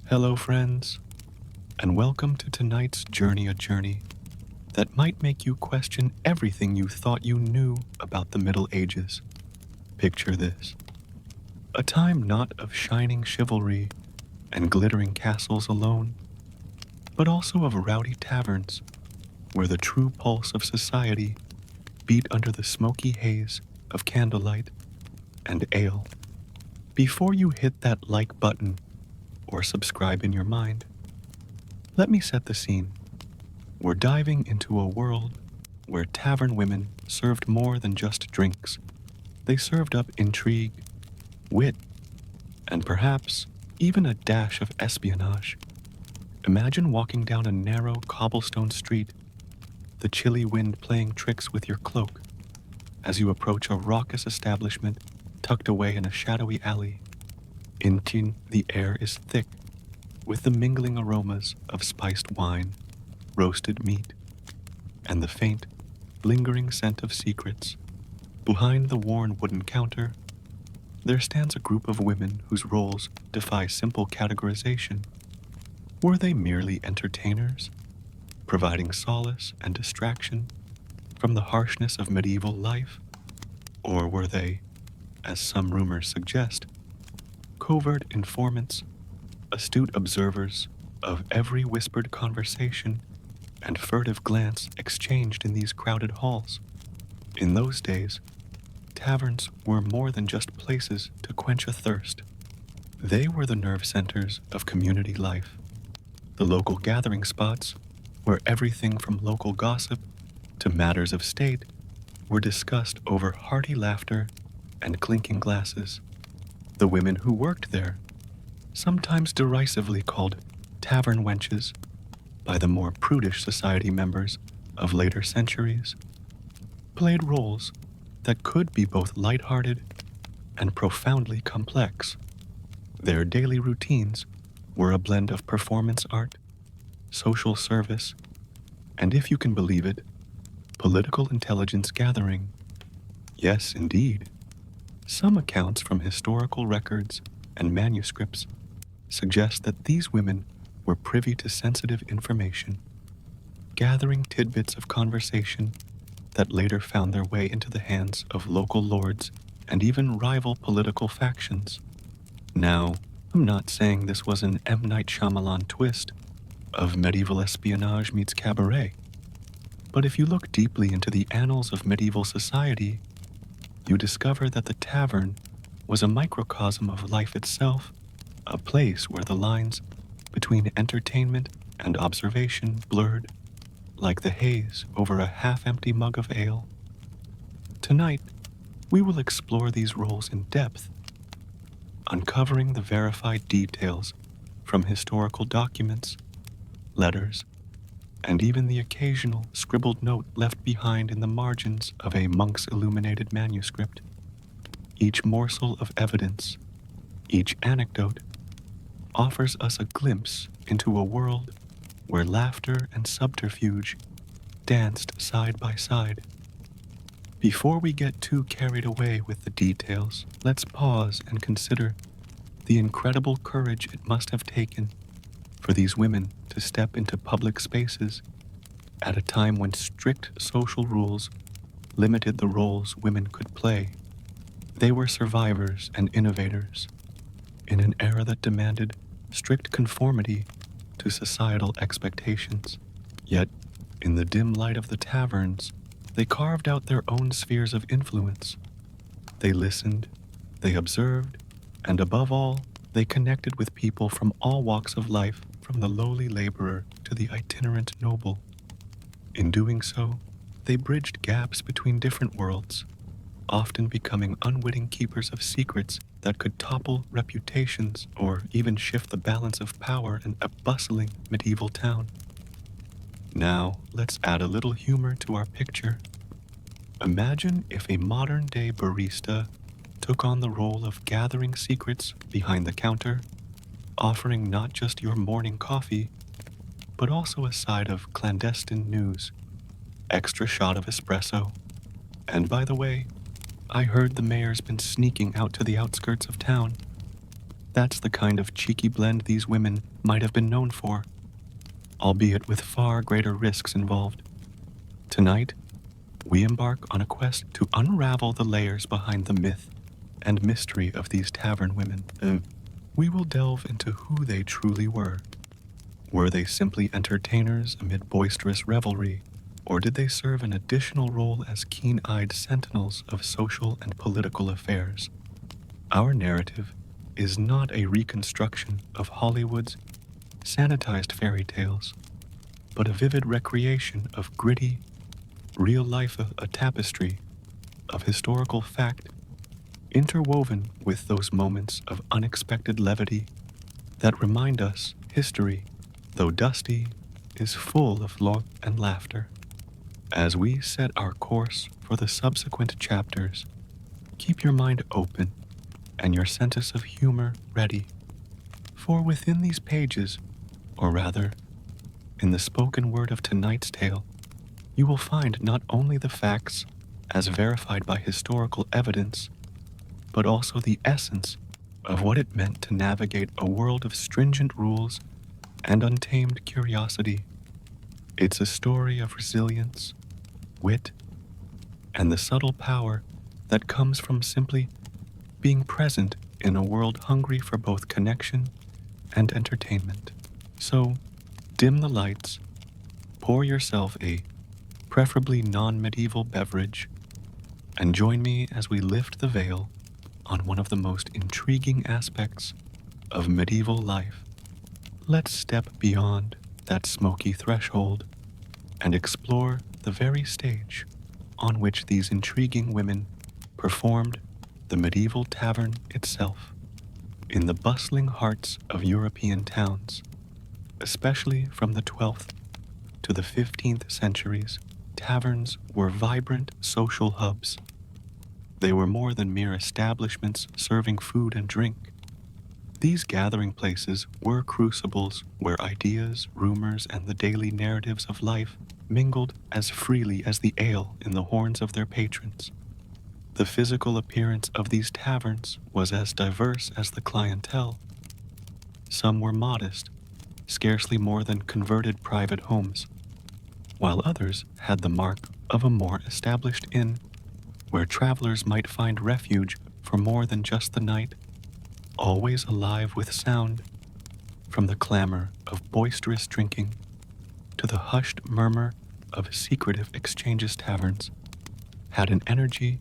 Hello, friends, and welcome to tonight's journey, a journey that might make you question everything you thought you knew about the Middle Ages. Picture this: a time not of shining chivalry and glittering castles alone, but also of rowdy taverns where the true pulse of society beat under the smoky haze of candlelight and ale. Before you hit that like button or subscribe in your mind, let me set the scene. We're diving into a world where tavern women served more than just drinks. They served up intrigue, wit, and perhaps even a dash of espionage. Imagine walking down a narrow cobblestone street, the chilly wind playing tricks with your cloak as you approach a raucous establishment tucked away in a shadowy alley. Intin, the air is thick with the mingling aromas of spiced wine, roasted meat, and the faint, lingering scent of secrets. Behind the worn wooden counter, there stands a group of women whose roles defy simple categorization. Were they merely entertainers, providing solace and distraction from the harshness of medieval life? Or were they, as some rumors suggest, covert informants, astute observers of every whispered conversation and furtive glance exchanged in these crowded halls? In those days, taverns were more than just places to quench a thirst. They were the nerve centers of community life, the local gathering spots where everything from local gossip to matters of state were discussed over hearty laughter and clinking glasses. The women who worked there, sometimes derisively called tavern wenches by the more prudish society members of later centuries, played roles that could be both lighthearted and profoundly complex. Their daily routines were a blend of performance art, social service, and, if you can believe it, political intelligence gathering. Yes, indeed. Some accounts from historical records and manuscripts suggest that these women were privy to sensitive information, gathering tidbits of conversation that later found their way into the hands of local lords and even rival political factions. Now, I'm not saying this was an M. Night Shyamalan twist of medieval espionage meets cabaret, but if you look deeply into the annals of medieval society, you discover that the tavern was a microcosm of life itself, a place where the lines between entertainment and observation blurred like the haze over a half-empty mug of ale. Tonight, we will explore these roles in depth, uncovering the verified details from historical documents, letters, and even the occasional scribbled note left behind in the margins of a monk's illuminated manuscript. Each morsel of evidence, each anecdote, offers us a glimpse into a world where laughter and subterfuge danced side by side. Before we get too carried away with the details, let's pause and consider the incredible courage it must have taken for these women to step into public spaces at a time when strict social rules limited the roles women could play. They were survivors and innovators in an era that demanded strict conformity to societal expectations. Yet, in the dim light of the taverns, they carved out their own spheres of influence. They listened, they observed, and above all, they connected with people from all walks of life, from the lowly laborer to the itinerant noble. In doing so, they bridged gaps between different worlds, often becoming unwitting keepers of secrets that could topple reputations or even shift the balance of power in a bustling medieval town. Now, let's add a little humor to our picture. Imagine if a modern-day barista took on the role of gathering secrets behind the counter, offering not just your morning coffee, but also a side of clandestine news, extra shot of espresso. And by the way, I heard the mayor's been sneaking out to the outskirts of town. That's the kind of cheeky blend these women might have been known for, albeit with far greater risks involved. Tonight, we embark on a quest to unravel the layers behind the myth and mystery of these tavern women. We will delve into who they truly were. Were they simply entertainers amid boisterous revelry, or did they serve an additional role as keen-eyed sentinels of social and political affairs? Our narrative is not a reconstruction of Hollywood's sanitized fairy tales, but a vivid recreation of gritty, real life, a tapestry of historical fact interwoven with those moments of unexpected levity that remind us history, though dusty, is full of love and laughter. As we set our course for the subsequent chapters, keep your mind open and your sense of humor ready, for within these pages, or rather, in the spoken word of tonight's tale, you will find not only the facts as verified by historical evidence, but also the essence of what it meant to navigate a world of stringent rules and untamed curiosity. It's a story of resilience, wit, and the subtle power that comes from simply being present in a world hungry for both connection and entertainment. So, dim the lights, pour yourself a preferably non-medieval beverage, and join me as we lift the veil on one of the most intriguing aspects of medieval life. Let's step beyond that smoky threshold and explore the very stage on which these intriguing women performed the medieval tavern itself. In the bustling hearts of European towns, especially from the 12th to the 15th centuries, taverns were vibrant social hubs. They were more than mere establishments serving food and drink. These gathering places were crucibles where ideas, rumors, and the daily narratives of life mingled as freely as the ale in the horns of their patrons. The physical appearance of these taverns was as diverse as the clientele. Some were modest, scarcely more than converted private homes, while others had the mark of a more established inn, where travelers might find refuge for more than just the night, always alive with sound, from the clamor of boisterous drinking to the hushed murmur of secretive exchanges. Taverns had an energy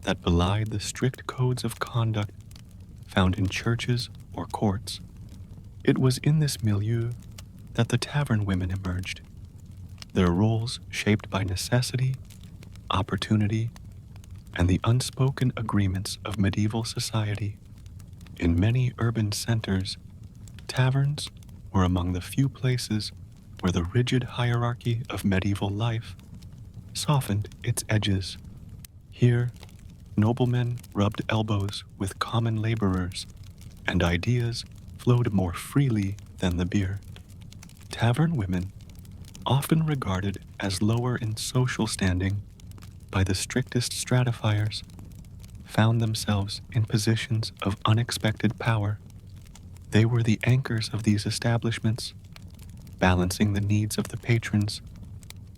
that belied the strict codes of conduct found in churches or courts. It was in this milieu that the tavern women emerged, their roles shaped by necessity, opportunity, and the unspoken agreements of medieval society. In many urban centers, taverns were among the few places where the rigid hierarchy of medieval life softened its edges. Here, noblemen rubbed elbows with common laborers, and ideas flowed more freely than the beer. Tavern women, often regarded as lower in social standing by the strictest stratifiers, found themselves in positions of unexpected power. They were the anchors of these establishments, balancing the needs of the patrons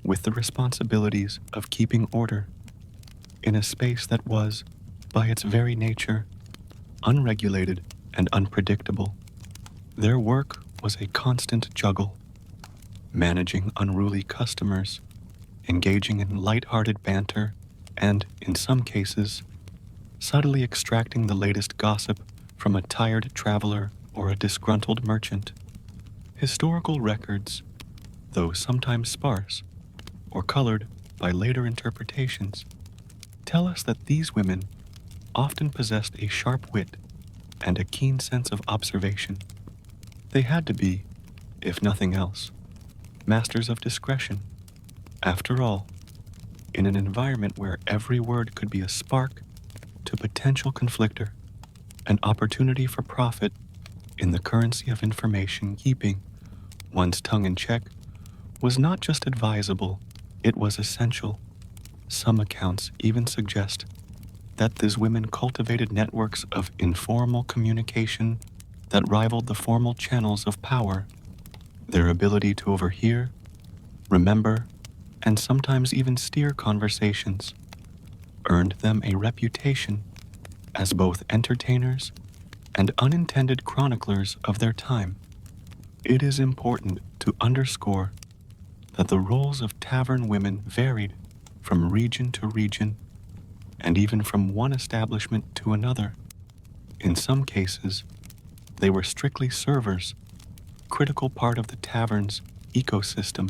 with the responsibilities of keeping order in a space that was, by its very nature, unregulated and unpredictable. Their work was a constant juggle, managing unruly customers, engaging in light-hearted banter, and, in some cases, subtly extracting the latest gossip from a tired traveler or a disgruntled merchant. Historical records, though sometimes sparse or colored by later interpretations, tell us that these women often possessed a sharp wit and a keen sense of observation. They had to be, if nothing else, masters of discretion. After all, in an environment where every word could be a spark to potential conflictor, an opportunity for profit in the currency of information, keeping one's tongue in check was not just advisable, it was essential. Some accounts even suggest that these women cultivated networks of informal communication that rivaled the formal channels of power. Their ability to overhear, remember, and sometimes even steer conversations earned them a reputation as both entertainers and unintended chroniclers of their time. It is important to underscore that the roles of tavern women varied from region to region and even from one establishment to another. In some cases, they were strictly servers, critical part of the tavern's ecosystem,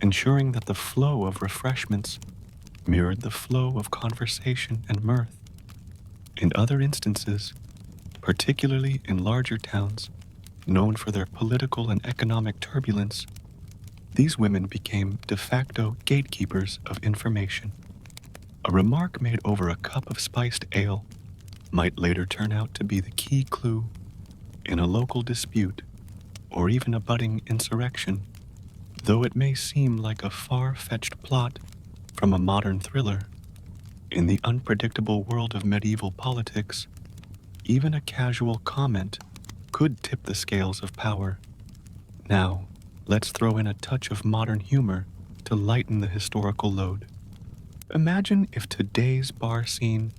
ensuring that the flow of refreshments mirrored the flow of conversation and mirth. In other instances, particularly in larger towns known for their political and economic turbulence, these women became de facto gatekeepers of information. A remark made over a cup of spiced ale might later turn out to be the key clue in a local dispute or even a budding insurrection. Though it may seem like a far-fetched plot from a modern thriller, in the unpredictable world of medieval politics, even a casual comment could tip the scales of power. Now, let's throw in a touch of modern humor to lighten the historical load. Imagine if today's bar scene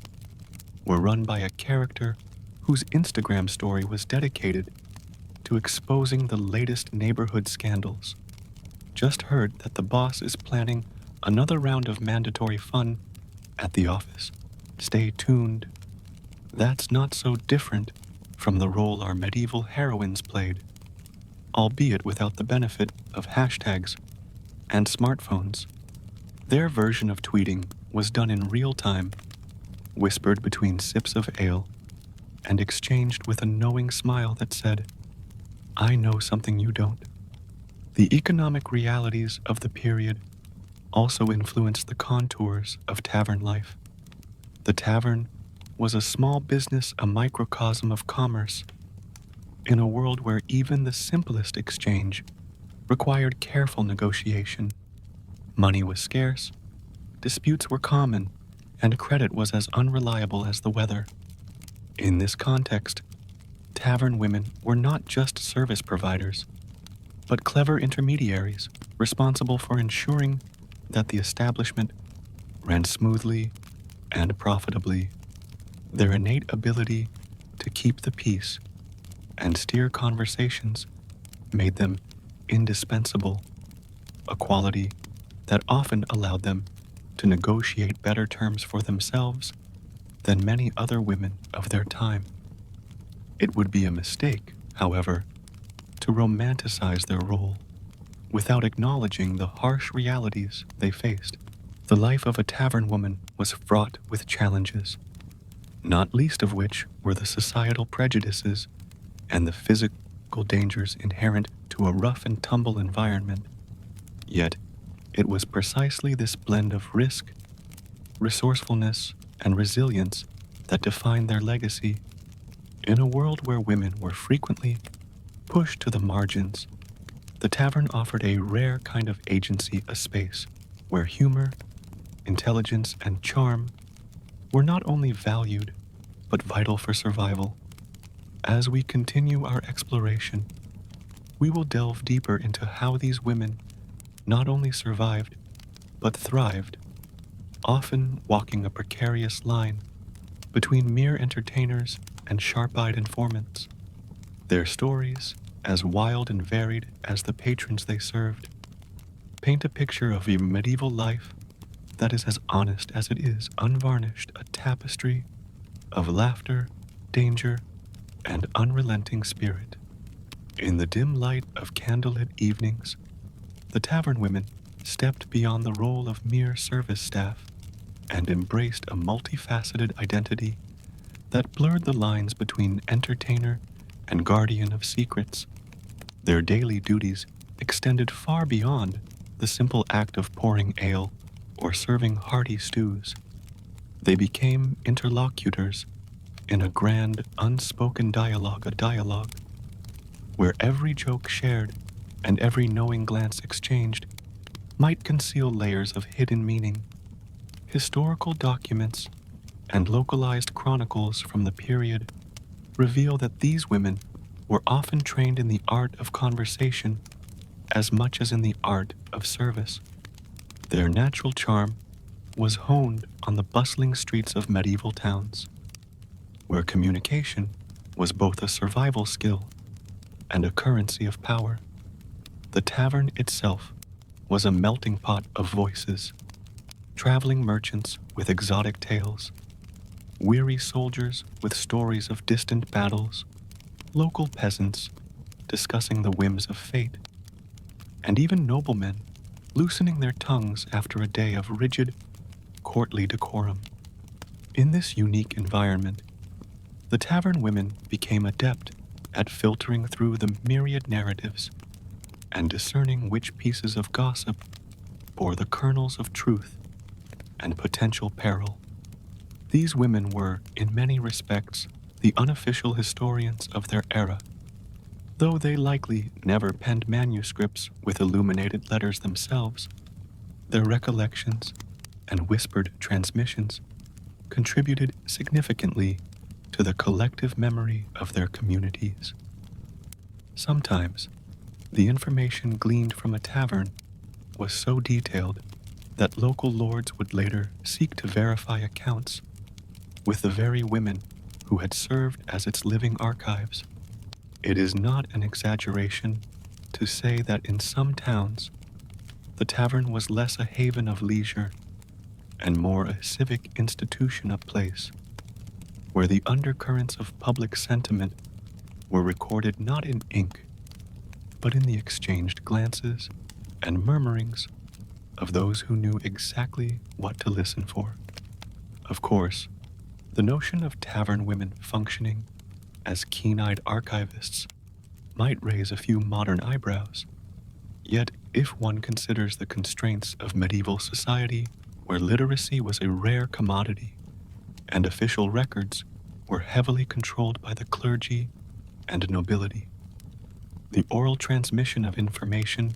were run by a character whose Instagram story was dedicated to exposing the latest neighborhood scandals. Just heard that the boss is planning another round of mandatory fun at the office. Stay tuned. That's not so different from the role our medieval heroines played, albeit without the benefit of hashtags and smartphones. Their version of tweeting was done in real time, whispered between sips of ale, and exchanged with a knowing smile that said, "I know something you don't." The economic realities of the period also influenced the contours of tavern life. The tavern was a small business, a microcosm of commerce, in a world where even the simplest exchange required careful negotiation. Money was scarce, disputes were common, and credit was as unreliable as the weather. In this context, tavern women were not just service providers, but clever intermediaries responsible for ensuring that the establishment ran smoothly and profitably. Their innate ability to keep the peace and steer conversations made them indispensable, a quality that often allowed them to negotiate better terms for themselves than many other women of their time. It would be a mistake, however, to romanticize their role without acknowledging the harsh realities they faced. The life of a tavern woman was fraught with challenges, not least of which were the societal prejudices and the physical dangers inherent to a rough and tumble environment. Yet, it was precisely this blend of risk, resourcefulness, and resilience that defined their legacy. In a world where women were frequently pushed to the margins, the tavern offered a rare kind of agency, a space where humor, intelligence, and charm were not only valued, but vital for survival. As we continue our exploration, we will delve deeper into how these women not only survived, but thrived, often walking a precarious line between mere entertainers and sharp-eyed informants. Their stories, as wild and varied as the patrons they served, paint a picture of a medieval life that is as honest as it is unvarnished, a tapestry of laughter, danger, and unrelenting spirit. In the dim light of candlelit evenings, the tavern women stepped beyond the role of mere service staff and embraced a multifaceted identity that blurred the lines between entertainer and guardian of secrets. Their daily duties extended far beyond the simple act of pouring ale or serving hearty stews. They became interlocutors in a grand, unspoken dialogue, a dialogue where every joke shared and every knowing glance exchanged might conceal layers of hidden meaning. Historical documents and localized chronicles from the period reveal that these women were often trained in the art of conversation as much as in the art of service. Their natural charm was honed on the bustling streets of medieval towns, where communication was both a survival skill and a currency of power. The tavern itself was a melting pot of voices, traveling merchants with exotic tales, weary soldiers with stories of distant battles, local peasants discussing the whims of fate, and even noblemen loosening their tongues after a day of rigid, courtly decorum. In this unique environment, the tavern women became adept at filtering through the myriad narratives and discerning which pieces of gossip bore the kernels of truth and potential peril. These women were, in many respects, the unofficial historians of their era. Though they likely never penned manuscripts with illuminated letters themselves, their recollections and whispered transmissions contributed significantly to the collective memory of their communities. Sometimes, the information gleaned from a tavern was so detailed that local lords would later seek to verify accounts with the very women who had served as its living archives. It is not an exaggeration to say that in some towns, the tavern was less a haven of leisure and more a civic institution of place, where the undercurrents of public sentiment were recorded not in ink, but in the exchanged glances and murmurings of those who knew exactly what to listen for. Of course, the notion of tavern women functioning as keen-eyed archivists might raise a few modern eyebrows. Yet, if one considers the constraints of medieval society, where literacy was a rare commodity and official records were heavily controlled by the clergy and nobility, the oral transmission of information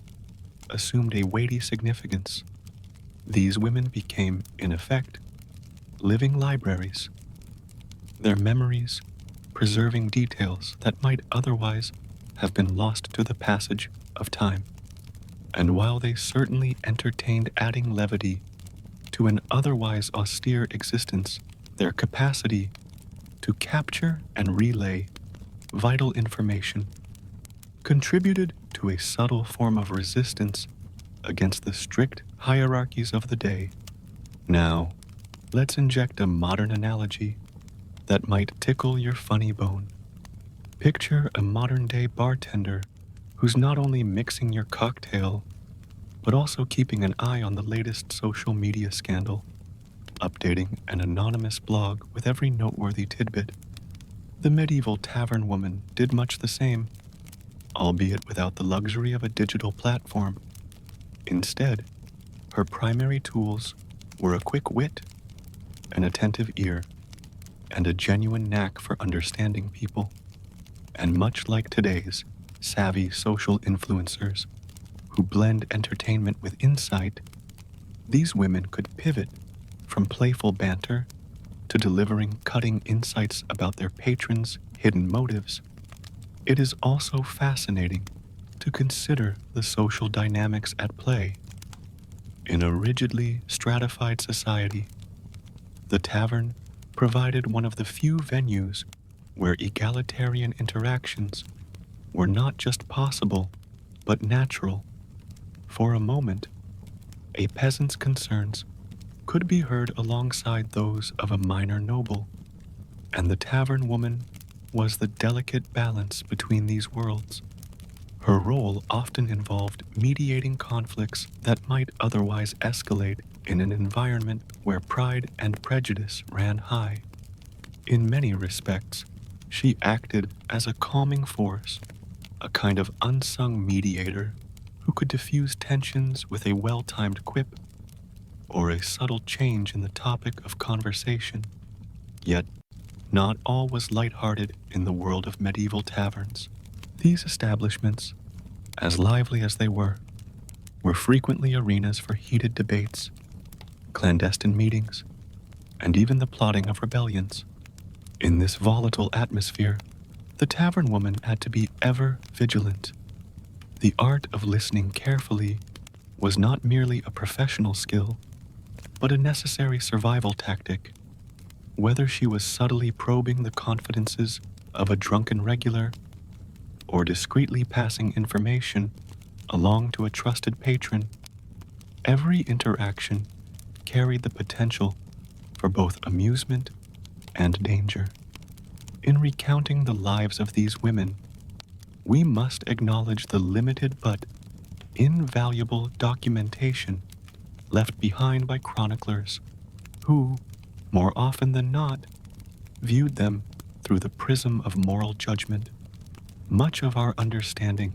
assumed a weighty significance. These women became, in effect, living libraries, their memories preserving details that might otherwise have been lost to the passage of time. And while they certainly entertained adding levity to an otherwise austere existence, their capacity to capture and relay vital information contributed to a subtle form of resistance against the strict hierarchies of the day. Now, let's inject a modern analogy that might tickle your funny bone. Picture a modern-day bartender who's not only mixing your cocktail, but also keeping an eye on the latest social media scandal, updating an anonymous blog with every noteworthy tidbit. The medieval tavern woman did much the same, albeit without the luxury of a digital platform. Instead, her primary tools were a quick wit, an attentive ear, and a genuine knack for understanding people. And much like today's savvy social influencers who blend entertainment with insight, these women could pivot from playful banter to delivering cutting insights about their patrons' hidden motives. It is also fascinating to consider the social dynamics at play. In a rigidly stratified society, the tavern provided one of the few venues where egalitarian interactions were not just possible, but natural. For a moment, a peasant's concerns could be heard alongside those of a minor noble, and the tavern woman was the delicate balance between these worlds. Her role often involved mediating conflicts that might otherwise escalate in an environment where pride and prejudice ran high. In many respects, she acted as a calming force, a kind of unsung mediator who could diffuse tensions with a well-timed quip or a subtle change in the topic of conversation. Yet, not all was lighthearted in the world of medieval taverns. These establishments, as lively as they were frequently arenas for heated debates, clandestine meetings, and even the plotting of rebellions. In this volatile atmosphere, The tavern woman had to be ever vigilant. The art of listening carefully was not merely a professional skill, but a necessary survival tactic. Whether she was subtly probing the confidences of a drunken regular or discreetly passing information along to a trusted patron, every interaction carried the potential for both amusement and danger. In recounting the lives of these women, we must acknowledge the limited but invaluable documentation left behind by chroniclers who, more often than not, viewed them through the prism of moral judgment. Much of our understanding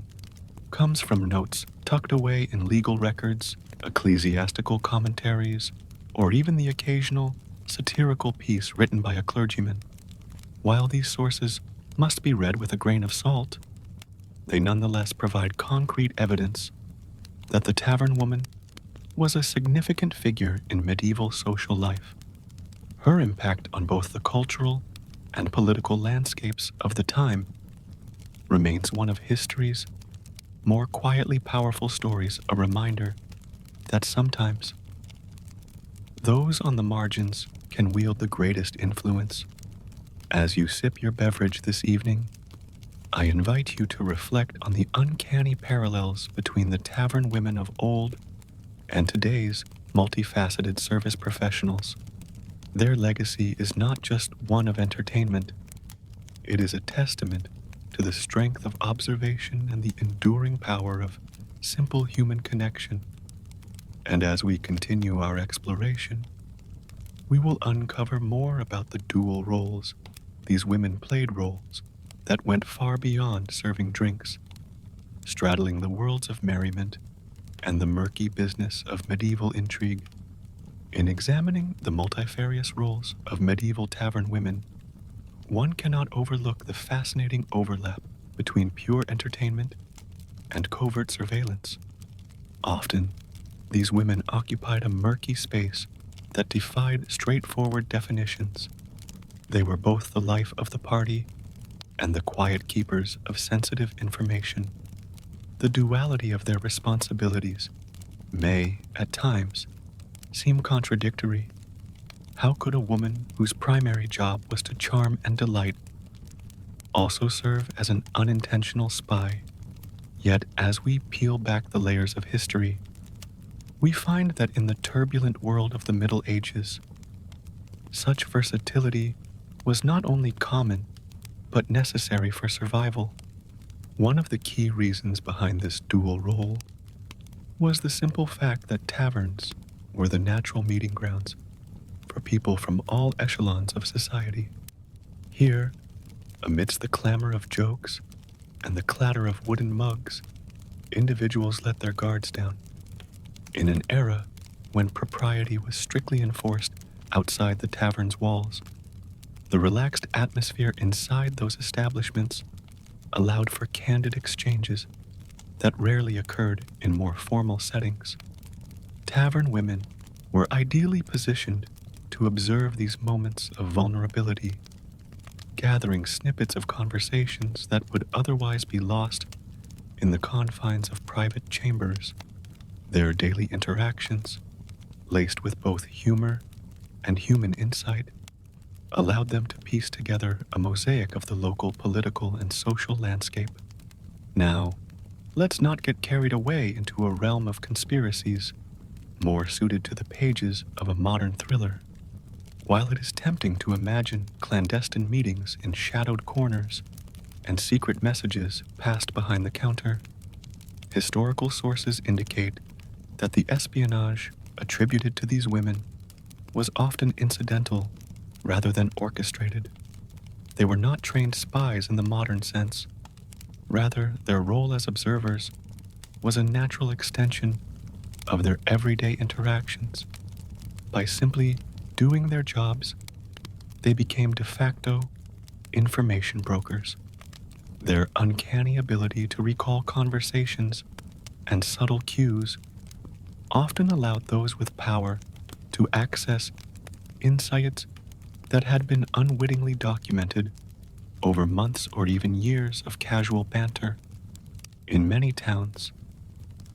comes from notes tucked away in legal records, ecclesiastical commentaries, or even the occasional satirical piece written by a clergyman. While these sources must be read with a grain of salt, they nonetheless provide concrete evidence that the tavern woman was a significant figure in medieval social life. Her impact on both the cultural and political landscapes of the time remains one of history's more quietly powerful stories, a reminder that sometimes those on the margins can wield the greatest influence. As you sip your beverage this evening, I invite you to reflect on the uncanny parallels between the tavern women of old and today's multifaceted service professionals. Their legacy is not just one of entertainment, it is a testament to the strength of observation and the enduring power of simple human connection. And as we continue our exploration, we will uncover more about the dual roles these women played, roles that went far beyond serving drinks, straddling the worlds of merriment and the murky business of medieval intrigue. In examining the multifarious roles of medieval tavern women, one cannot overlook the fascinating overlap between pure entertainment and covert surveillance. Often, these women occupied a murky space that defied straightforward definitions. They were both the life of the party and the quiet keepers of sensitive information. The duality of their responsibilities may, at times, seem contradictory. How could a woman whose primary job was to charm and delight also serve as an unintentional spy? Yet, as we peel back the layers of history, we find that in the turbulent world of the Middle Ages, such versatility was not only common, but necessary for survival. One of the key reasons behind this dual role was the simple fact that taverns were the natural meeting grounds for people from all echelons of society. Here, amidst the clamor of jokes and the clatter of wooden mugs, individuals let their guards down. In an era when propriety was strictly enforced outside the tavern's walls, the relaxed atmosphere inside those establishments allowed for candid exchanges that rarely occurred in more formal settings. Tavern women were ideally positioned to observe these moments of vulnerability, gathering snippets of conversations that would otherwise be lost in the confines of private chambers. Their daily interactions, laced with both humor and human insight, allowed them to piece together a mosaic of the local political and social landscape. Now, let's not get carried away into a realm of conspiracies, more suited to the pages of a modern thriller. While it is tempting to imagine clandestine meetings in shadowed corners and secret messages passed behind the counter, historical sources indicate that the espionage attributed to these women was often incidental rather than orchestrated. They were not trained spies in the modern sense. Rather, their role as observers was a natural extension of their everyday interactions. By simply doing their jobs, they became de facto information brokers. Their uncanny ability to recall conversations and subtle cues often allowed those with power to access insights that had been unwittingly documented over months or even years of casual banter. In many towns,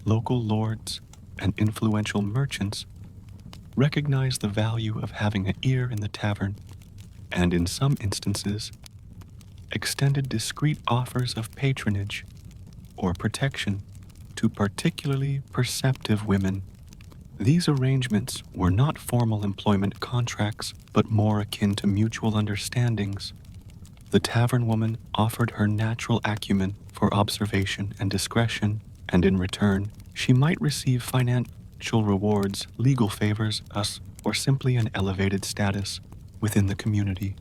local lords and influential merchants recognize the value of having an ear in the tavern, and in some instances, extended discreet offers of patronage or protection to particularly perceptive women. These arrangements were not formal employment contracts, but more akin to mutual understandings. The tavern woman offered her natural acumen for observation and discretion, and in return, she might receive financial rewards, legal favors, or simply an elevated status within the community.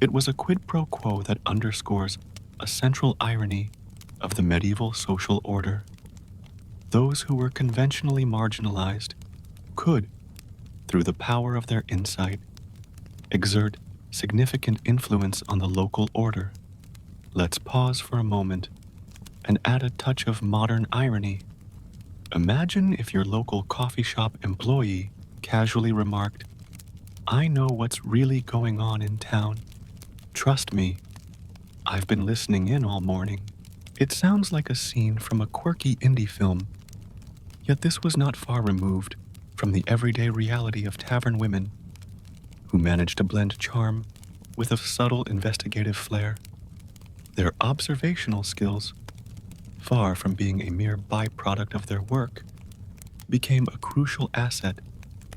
It was a quid pro quo that underscores a central irony of the medieval social order. Those who were conventionally marginalized could, through the power of their insight, exert significant influence on the local order. Let's pause for a moment and add a touch of modern irony. Imagine if your local coffee shop employee casually remarked, "I know what's really going on in town. Trust me, I've been listening in all morning." It sounds like a scene from a quirky indie film, yet this was not far removed from the everyday reality of tavern women who managed to blend charm with a subtle investigative flair. Their observational skills, far from being a mere byproduct of their work, became a crucial asset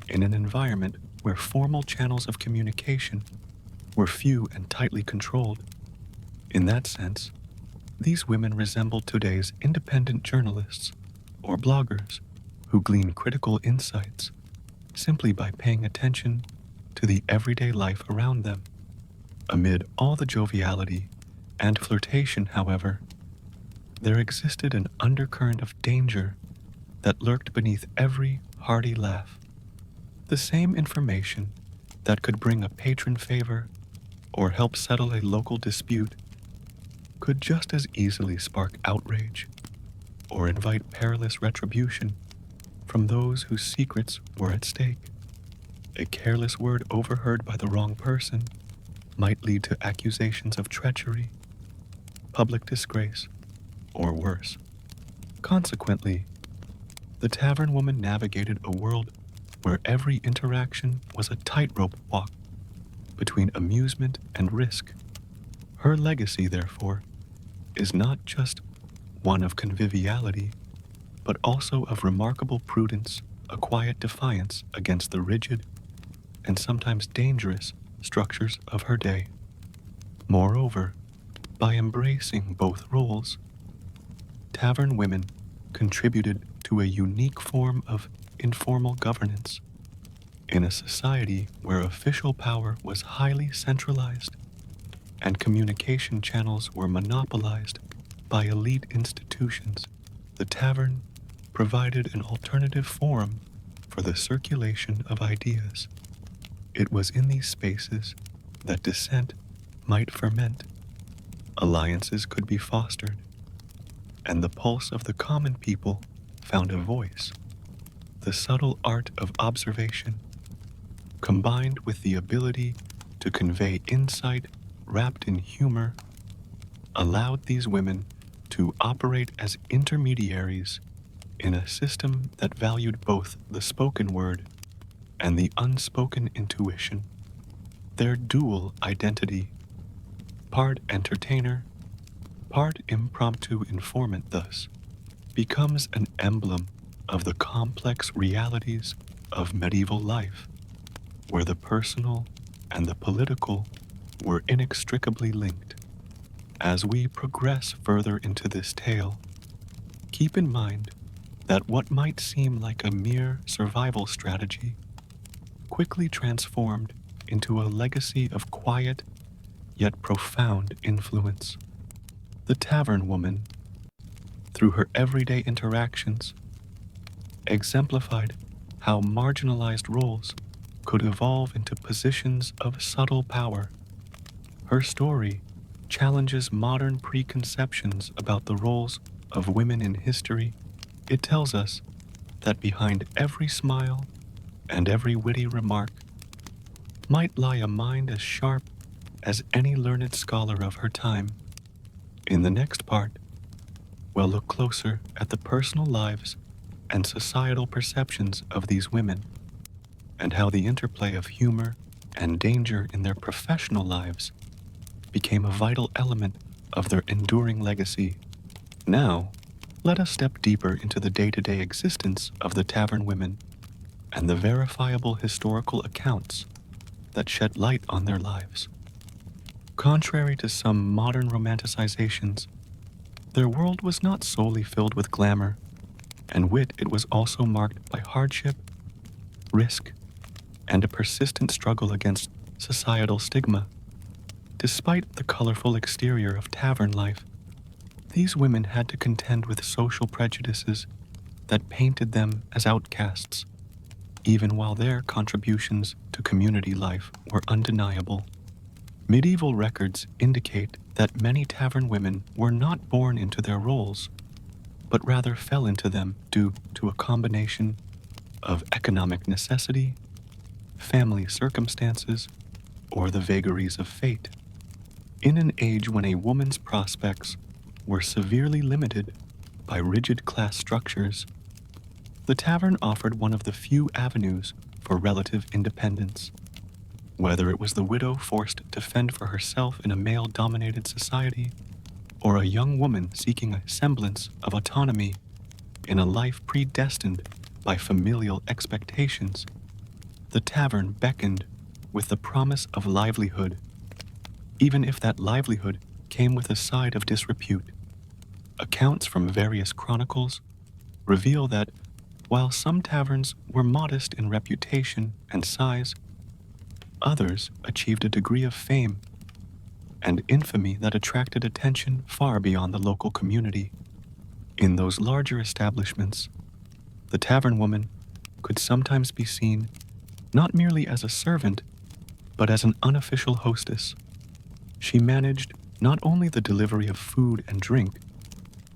in an environment where formal channels of communication were few and tightly controlled. In that sense, these women resembled today's independent journalists or bloggers who glean critical insights simply by paying attention to the everyday life around them. Amid all the joviality and flirtation, however, there existed an undercurrent of danger that lurked beneath every hearty laugh. The same information that could bring a patron favor or help settle a local dispute could just as easily spark outrage or invite perilous retribution from those whose secrets were at stake. A careless word overheard by the wrong person might lead to accusations of treachery, public disgrace, or worse. Consequently, the tavern woman navigated a world where every interaction was a tightrope walk between amusement and risk. Her legacy, therefore, is not just one of conviviality, but also of remarkable prudence, a quiet defiance against the rigid and sometimes dangerous structures of her day. Moreover, by embracing both roles, tavern women contributed to a unique form of informal governance. In a society where official power was highly centralized and communication channels were monopolized by elite institutions, the tavern provided an alternative forum for the circulation of ideas. It was in these spaces that dissent might ferment, alliances could be fostered, and the pulse of the common people found a voice. The subtle art of observation, combined with the ability to convey insight wrapped in humor, allowed these women to operate as intermediaries in a system that valued both the spoken word and the unspoken intuition. Their dual identity, part entertainer, part impromptu informant thus, becomes an emblem of the complex realities of medieval life, where the personal and the political were inextricably linked. As we progress further into this tale, keep in mind that what might seem like a mere survival strategy quickly transformed into a legacy of quiet yet profound influence. The tavern woman, through her everyday interactions, exemplified how marginalized roles could evolve into positions of subtle power. Her story challenges modern preconceptions about the roles of women in history. It tells us that behind every smile and every witty remark might lie a mind as sharp as any learned scholar of her time. In the next part, we'll look closer at the personal lives and societal perceptions of these women, and how the interplay of humor and danger in their professional lives became a vital element of their enduring legacy. Now, let us step deeper into the day-to-day existence of the tavern women and the verifiable historical accounts that shed light on their lives. Contrary to some modern romanticizations, their world was not solely filled with glamour and wit. It was also marked by hardship, risk, and a persistent struggle against societal stigma. Despite the colorful exterior of tavern life, these women had to contend with social prejudices that painted them as outcasts, even while their contributions to community life were undeniable. Medieval records indicate that many tavern women were not born into their roles, but rather fell into them due to a combination of economic necessity, family circumstances, or the vagaries of fate. In an age when a woman's prospects were severely limited by rigid class structures, the tavern offered one of the few avenues for relative independence. Whether it was the widow forced to fend for herself in a male-dominated society, or a young woman seeking a semblance of autonomy in a life predestined by familial expectations, the tavern beckoned with the promise of livelihood, even if that livelihood came with a side of disrepute. Accounts from various chronicles reveal that while some taverns were modest in reputation and size, others achieved a degree of fame and infamy that attracted attention far beyond the local community. In those larger establishments, the tavern woman could sometimes be seen not merely as a servant, but as an unofficial hostess. She managed not only the delivery of food and drink,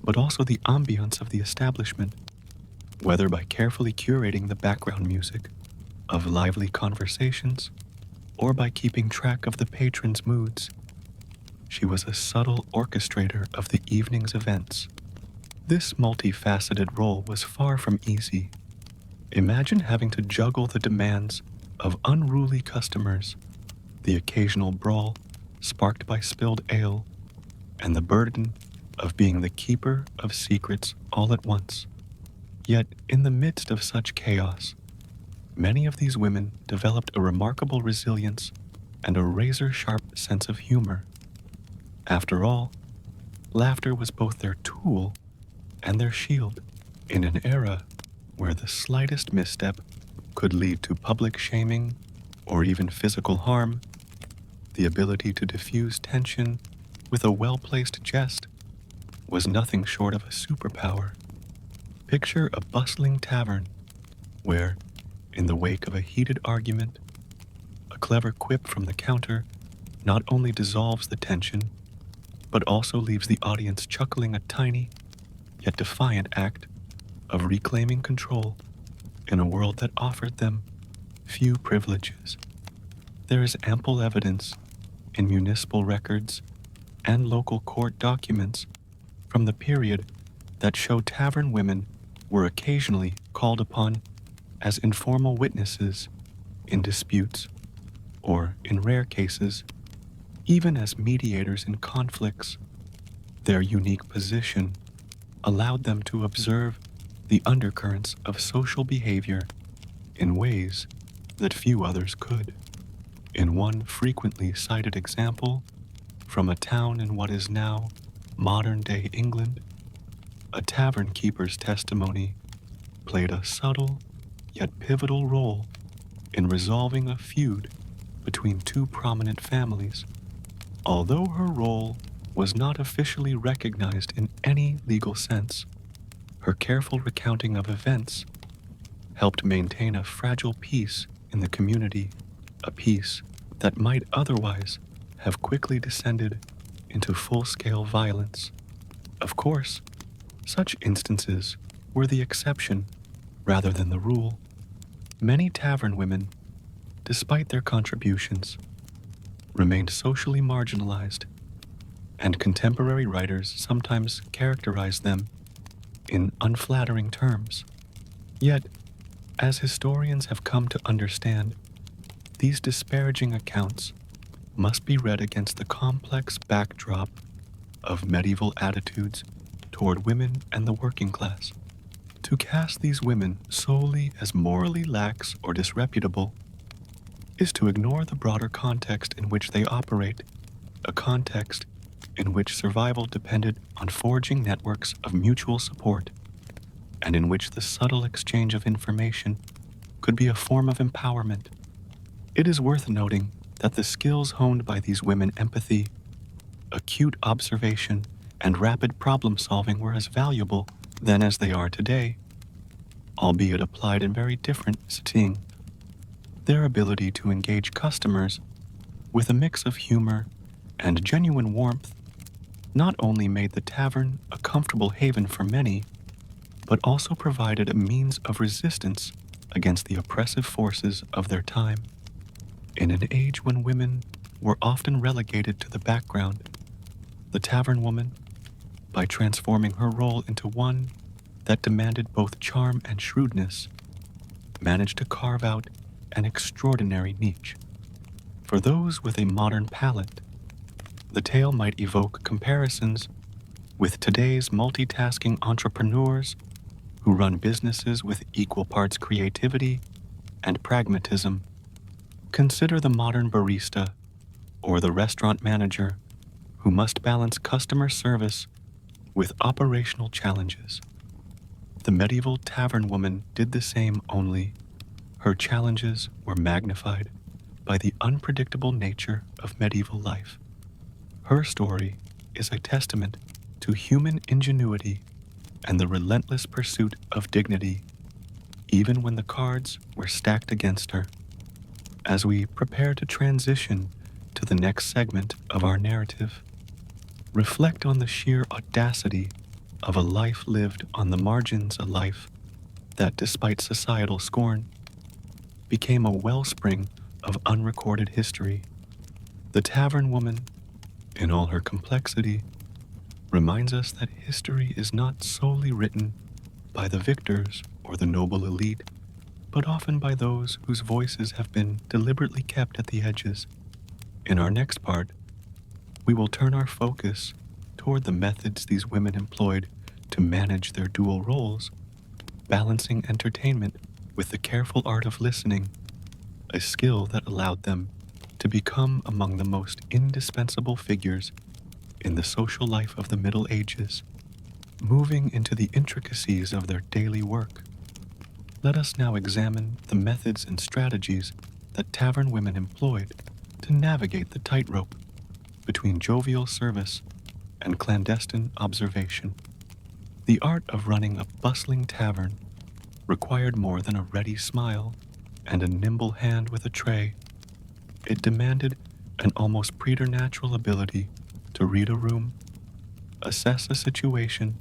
but also the ambiance of the establishment, whether by carefully curating the background music of lively conversations or by keeping track of the patrons' moods. She was a subtle orchestrator of the evening's events. This multifaceted role was far from easy. Imagine having to juggle the demands of unruly customers, the occasional brawl sparked by spilled ale, and the burden of being the keeper of secrets all at once. Yet, in the midst of such chaos, many of these women developed a remarkable resilience and a razor-sharp sense of humor. After all, laughter was both their tool and their shield. In an era where the slightest misstep could lead to public shaming or even physical harm, the ability to diffuse tension with a well-placed jest was nothing short of a superpower. Picture a bustling tavern where, in the wake of a heated argument, a clever quip from the counter not only dissolves the tension, but also leaves the audience chuckling a tiny, yet defiant act of reclaiming control in a world that offered them few privileges. There is ample evidence in municipal records and local court documents from the period that show tavern women were occasionally called upon as informal witnesses in disputes, or in rare cases, even as mediators in conflicts. Their unique position allowed them to observe the undercurrents of social behavior in ways that few others could. In one frequently cited example, from a town in what is now modern-day England, a tavern keeper's testimony played a subtle yet pivotal role in resolving a feud between two prominent families. Although her role was not officially recognized in any legal sense, her careful recounting of events helped maintain a fragile peace in the community, a peace that might otherwise have quickly descended into full-scale violence. Of course, such instances were the exception rather than the rule. Many tavern women, despite their contributions, remained socially marginalized, and contemporary writers sometimes characterize them in unflattering terms. Yet, as historians have come to understand, these disparaging accounts must be read against the complex backdrop of medieval attitudes toward women and the working class. To cast these women solely as morally lax or disreputable is to ignore the broader context in which they operate, a context in which survival depended on forging networks of mutual support, and in which the subtle exchange of information could be a form of empowerment. It is worth noting that the skills honed by these women, empathy, acute observation, and rapid problem solving, were as valuable then as they are today, albeit applied in very different settings. Their ability to engage customers with a mix of humor and genuine warmth not only made the tavern a comfortable haven for many, but also provided a means of resistance against the oppressive forces of their time. In an age when women were often relegated to the background, the tavern woman, by transforming her role into one that demanded both charm and shrewdness, managed to carve out an extraordinary niche. For those with a modern palate, the tale might evoke comparisons with today's multitasking entrepreneurs who run businesses with equal parts creativity and pragmatism. Consider the modern barista or the restaurant manager who must balance customer service with operational challenges. The medieval tavern woman did the same, only her challenges were magnified by the unpredictable nature of medieval life. Her story is a testament to human ingenuity and the relentless pursuit of dignity, even when the cards were stacked against her. As we prepare to transition to the next segment of our narrative, reflect on the sheer audacity of a life lived on the margins, a life that, despite societal scorn, became a wellspring of unrecorded history. The tavern woman, in all her complexity, reminds us that history is not solely written by the victors or the noble elite, but often by those whose voices have been deliberately kept at the edges. In our next part, we will turn our focus toward the methods these women employed to manage their dual roles, balancing entertainment with the careful art of listening, a skill that allowed them to become among the most indispensable figures in the social life of the Middle Ages. Moving into the intricacies of their daily work, let us now examine the methods and strategies that tavern women employed to navigate the tightrope between jovial service and clandestine observation. The art of running a bustling tavern required more than a ready smile and a nimble hand with a tray. It demanded an almost preternatural ability to read a room, assess a situation,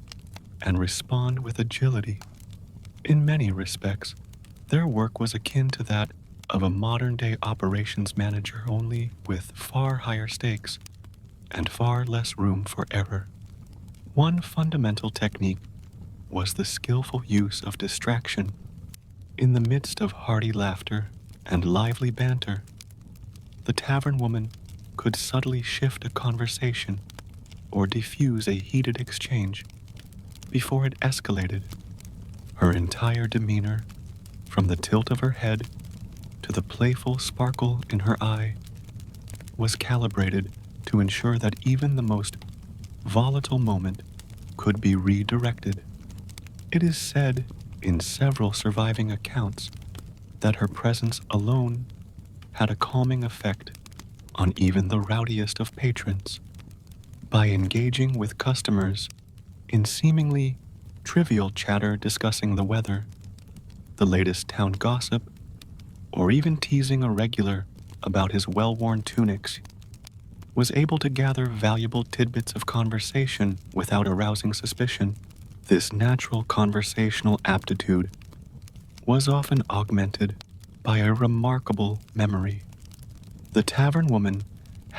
and respond with agility. In many respects, their work was akin to that of a modern-day operations manager, only with far higher stakes and far less room for error. One fundamental technique was the skillful use of distraction. In the midst of hearty laughter and lively banter, the tavern woman could subtly shift a conversation or diffuse a heated exchange before it escalated. Her entire demeanor, from the tilt of her head to the playful sparkle in her eye, was calibrated to ensure that even the most volatile moment could be redirected. It is said in several surviving accounts that her presence alone had a calming effect on even the rowdiest of patrons. By engaging with customers in seemingly trivial chatter discussing the weather, the latest town gossip, or even teasing a regular about his well-worn tunics, was able to gather valuable tidbits of conversation without arousing suspicion. This natural conversational aptitude was often augmented by a remarkable memory. The tavern woman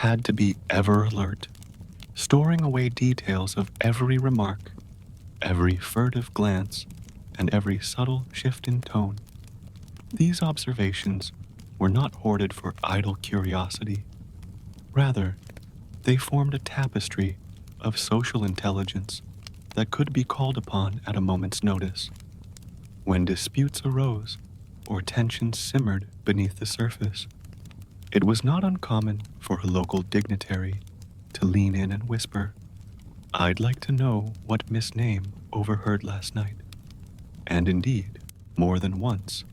had to be ever alert, storing away details of every remark, every furtive glance, and every subtle shift in tone. These observations were not hoarded for idle curiosity. Rather, they formed a tapestry of social intelligence that could be called upon at a moment's notice. When disputes arose or tensions simmered beneath the surface, it was not uncommon for a local dignitary to lean in and whisper, "I'd like to know what Miss Name overheard last night." And indeed, more than once,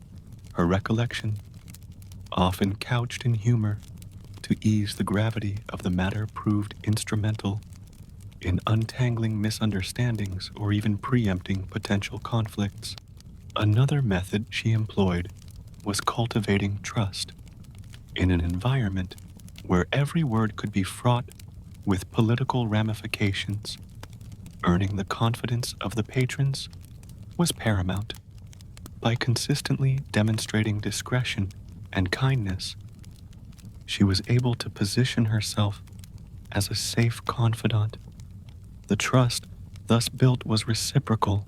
her recollection, often couched in humor to ease the gravity of the matter, proved instrumental in untangling misunderstandings or even preempting potential conflicts. Another method she employed was cultivating trust in an environment where every word could be fraught with political ramifications. Earning the confidence of the patrons was paramount. By consistently demonstrating discretion and kindness, she was able to position herself as a safe confidant. The trust thus built was reciprocal.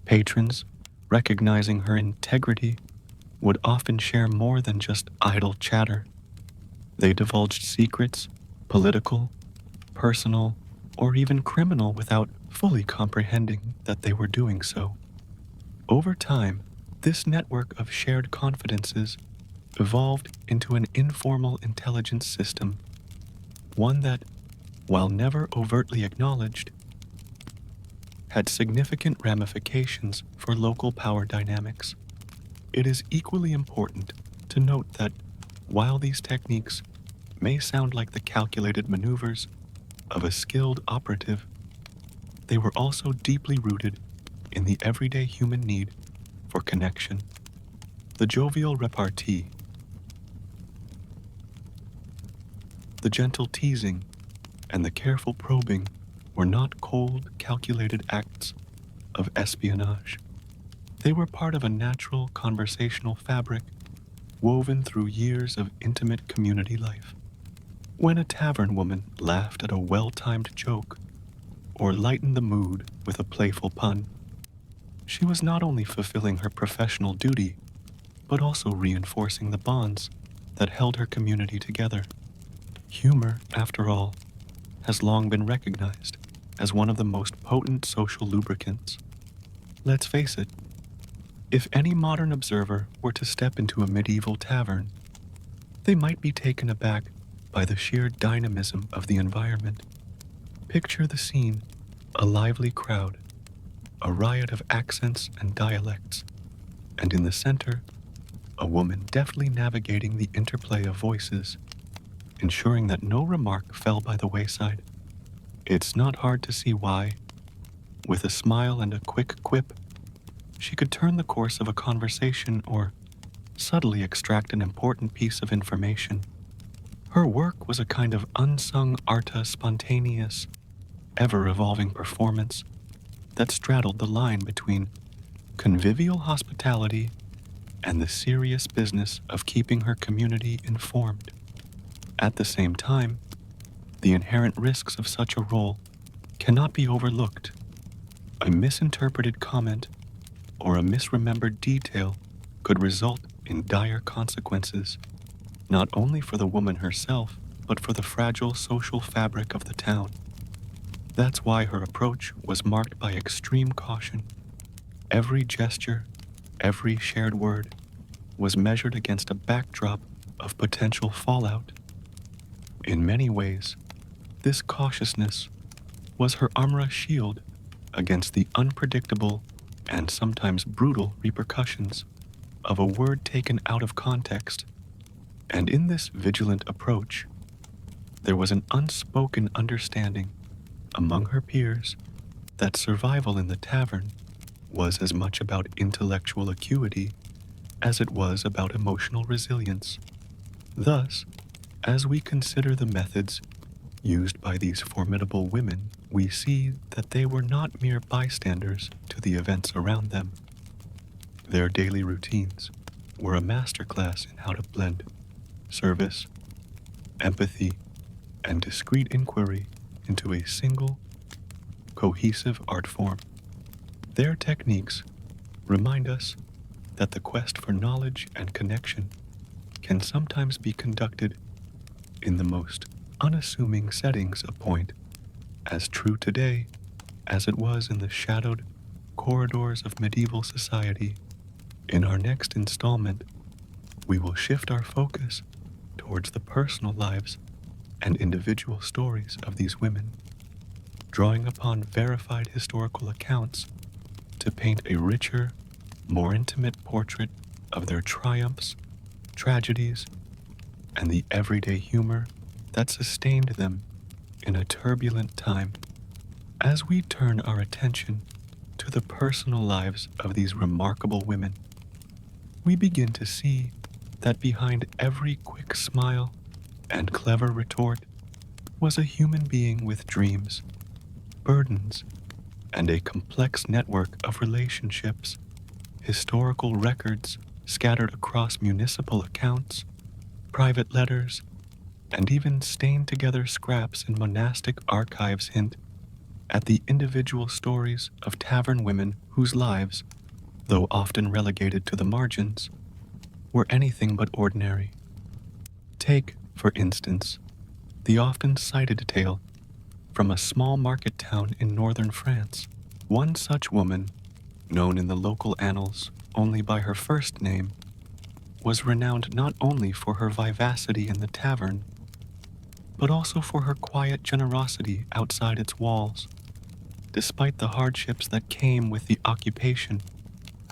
Patrons, recognizing her integrity, would often share more than just idle chatter. They divulged secrets, political, personal, or even criminal, without fully comprehending that they were doing so. Over time, this network of shared confidences evolved into an informal intelligence system, one that, while never overtly acknowledged, had significant ramifications for local power dynamics. It is equally important to note that while these techniques may sound like the calculated maneuvers of a skilled operative, they were also deeply rooted in the everyday human need for connection. The jovial repartee, the gentle teasing, and the careful probing were not cold, calculated acts of espionage. They were part of a natural conversational fabric woven through years of intimate community life. When a tavern woman laughed at a well-timed joke or lightened the mood with a playful pun, she was not only fulfilling her professional duty, but also reinforcing the bonds that held her community together. Humor, after all, has long been recognized as one of the most potent social lubricants. Let's face it, if any modern observer were to step into a medieval tavern, they might be taken aback by the sheer dynamism of the environment. Picture the scene: a lively crowd, a riot of accents and dialects, and in the center, a woman deftly navigating the interplay of voices, ensuring that no remark fell by the wayside. It's not hard to see why, with a smile and a quick quip, she could turn the course of a conversation or subtly extract an important piece of information. Her work was a kind of unsung arta spontaneous, ever-evolving performance that straddled the line between convivial hospitality and the serious business of keeping her community informed. At the same time, the inherent risks of such a role cannot be overlooked. A misinterpreted comment or a misremembered detail could result in dire consequences, not only for the woman herself, but for the fragile social fabric of the town. That's why her approach was marked by extreme caution. Every gesture, every shared word, was measured against a backdrop of potential fallout. In many ways, this cautiousness was her armor shield against the unpredictable and sometimes brutal repercussions of a word taken out of context. And in this vigilant approach, there was an unspoken understanding among her peers that survival in the tavern was as much about intellectual acuity as it was about emotional resilience. Thus, as we consider the methods used by these formidable women, we see that they were not mere bystanders to the events around them. Their daily routines were a masterclass in how to blend service, empathy, and discreet inquiry into a single, cohesive art form. Their techniques remind us that the quest for knowledge and connection can sometimes be conducted in the most unassuming settings of point, as true today as it was in the shadowed corridors of medieval society. In our next installment, we will shift our focus towards the personal lives and individual stories of these women, drawing upon verified historical accounts to paint a richer, more intimate portrait of their triumphs, tragedies, and the everyday humor that sustained them in a turbulent time. As we turn our attention to the personal lives of these remarkable women, we begin to see that behind every quick smile and clever retort was a human being with dreams, burdens, and a complex network of relationships, historical records scattered across municipal accounts, private letters, and even stained together scraps in monastic archives hint at the individual stories of tavern women whose lives, though often relegated to the margins, were anything but ordinary. Take, for instance, the often cited tale from a small market town in northern France. One such woman, known in the local annals only by her first name, was renowned not only for her vivacity in the tavern, but also for her quiet generosity outside its walls. Despite the hardships that came with the occupation,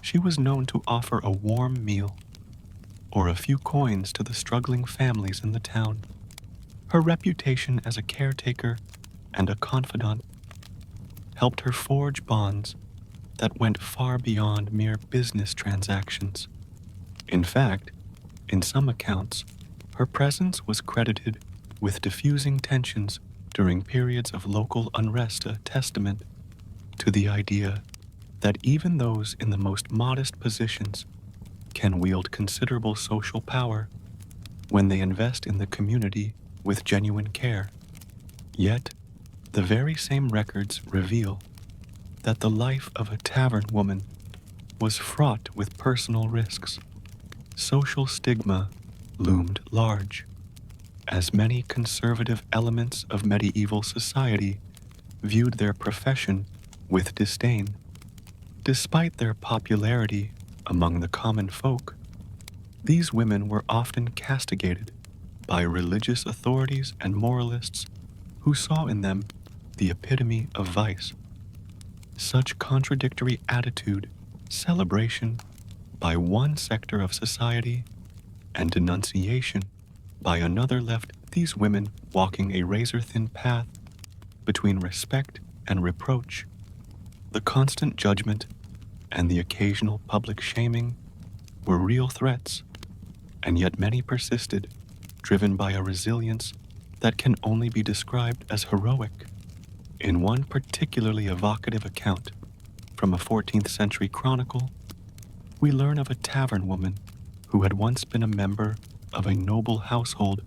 she was known to offer a warm meal or a few coins to the struggling families in the town. Her reputation as a caretaker and a confidant helped her forge bonds that went far beyond mere business transactions. In fact, in some accounts, her presence was credited with diffusing tensions during periods of local unrest, a testament to the idea that even those in the most modest positions can wield considerable social power when they invest in the community with genuine care. Yet, the very same records reveal that the life of a tavern woman was fraught with personal risks. Social stigma loomed large, as many conservative elements of medieval society viewed their profession with disdain. Despite their popularity among the common folk, these women were often castigated by religious authorities and moralists who saw in them the epitome of vice. Such contradictory attitude, celebration by one sector of society, and denunciation by another left these women walking a razor-thin path between respect and reproach. The constant judgment and the occasional public shaming were real threats, and yet many persisted, driven by a resilience that can only be described as heroic. In one particularly evocative account from a 14th century chronicle, we learn of a tavern woman who had once been a member of a noble household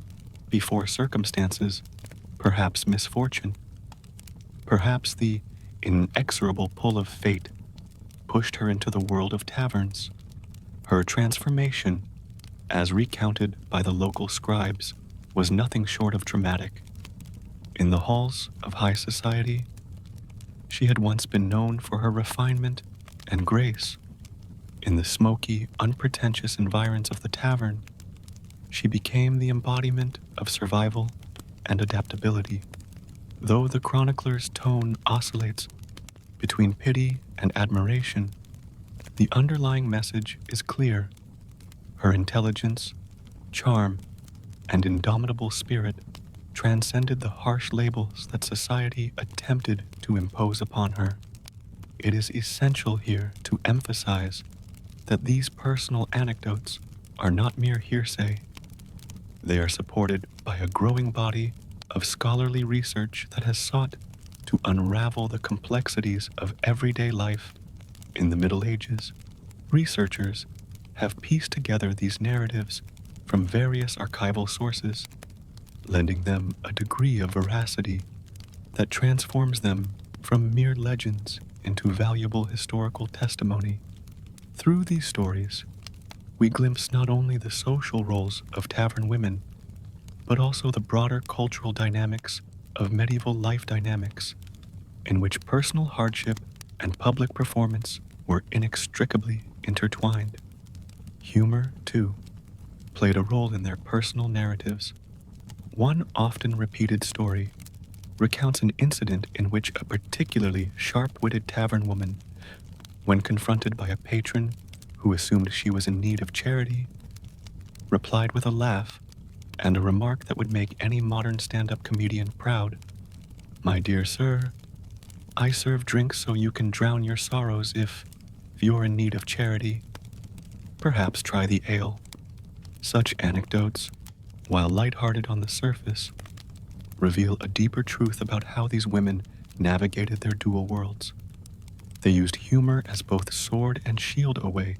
before circumstances, perhaps misfortune, perhaps the inexorable pull of fate, pushed her into the world of taverns. Her transformation, as recounted by the local scribes, was nothing short of dramatic. In the halls of high society, she had once been known for her refinement and grace. In the smoky, unpretentious environs of the tavern, she became the embodiment of survival and adaptability. Though the chronicler's tone oscillates between pity and admiration, the underlying message is clear. Her intelligence, charm, and indomitable spirit transcended the harsh labels that society attempted to impose upon her. It is essential here to emphasize that these personal anecdotes are not mere hearsay. They are supported by a growing body of scholarly research that has sought to unravel the complexities of everyday life in the Middle Ages. Researchers have pieced together these narratives from various archival sources, lending them a degree of veracity that transforms them from mere legends into valuable historical testimony. Through these stories, we glimpse not only the social roles of tavern women, but also the broader cultural dynamics of medieval life dynamics, in which personal hardship and public performance were inextricably intertwined. Humor, too, played a role in their personal narratives. One often repeated story recounts an incident in which a particularly sharp-witted tavern woman, when confronted by a patron who assumed she was in need of charity, replied with a laugh and a remark that would make any modern stand-up comedian proud. "My dear sir, I serve drinks so you can drown your sorrows if you're in need of charity. Perhaps try the ale." Such anecdotes, while lighthearted on the surface, reveal a deeper truth about how these women navigated their dual worlds. They used humor as both sword and shield a way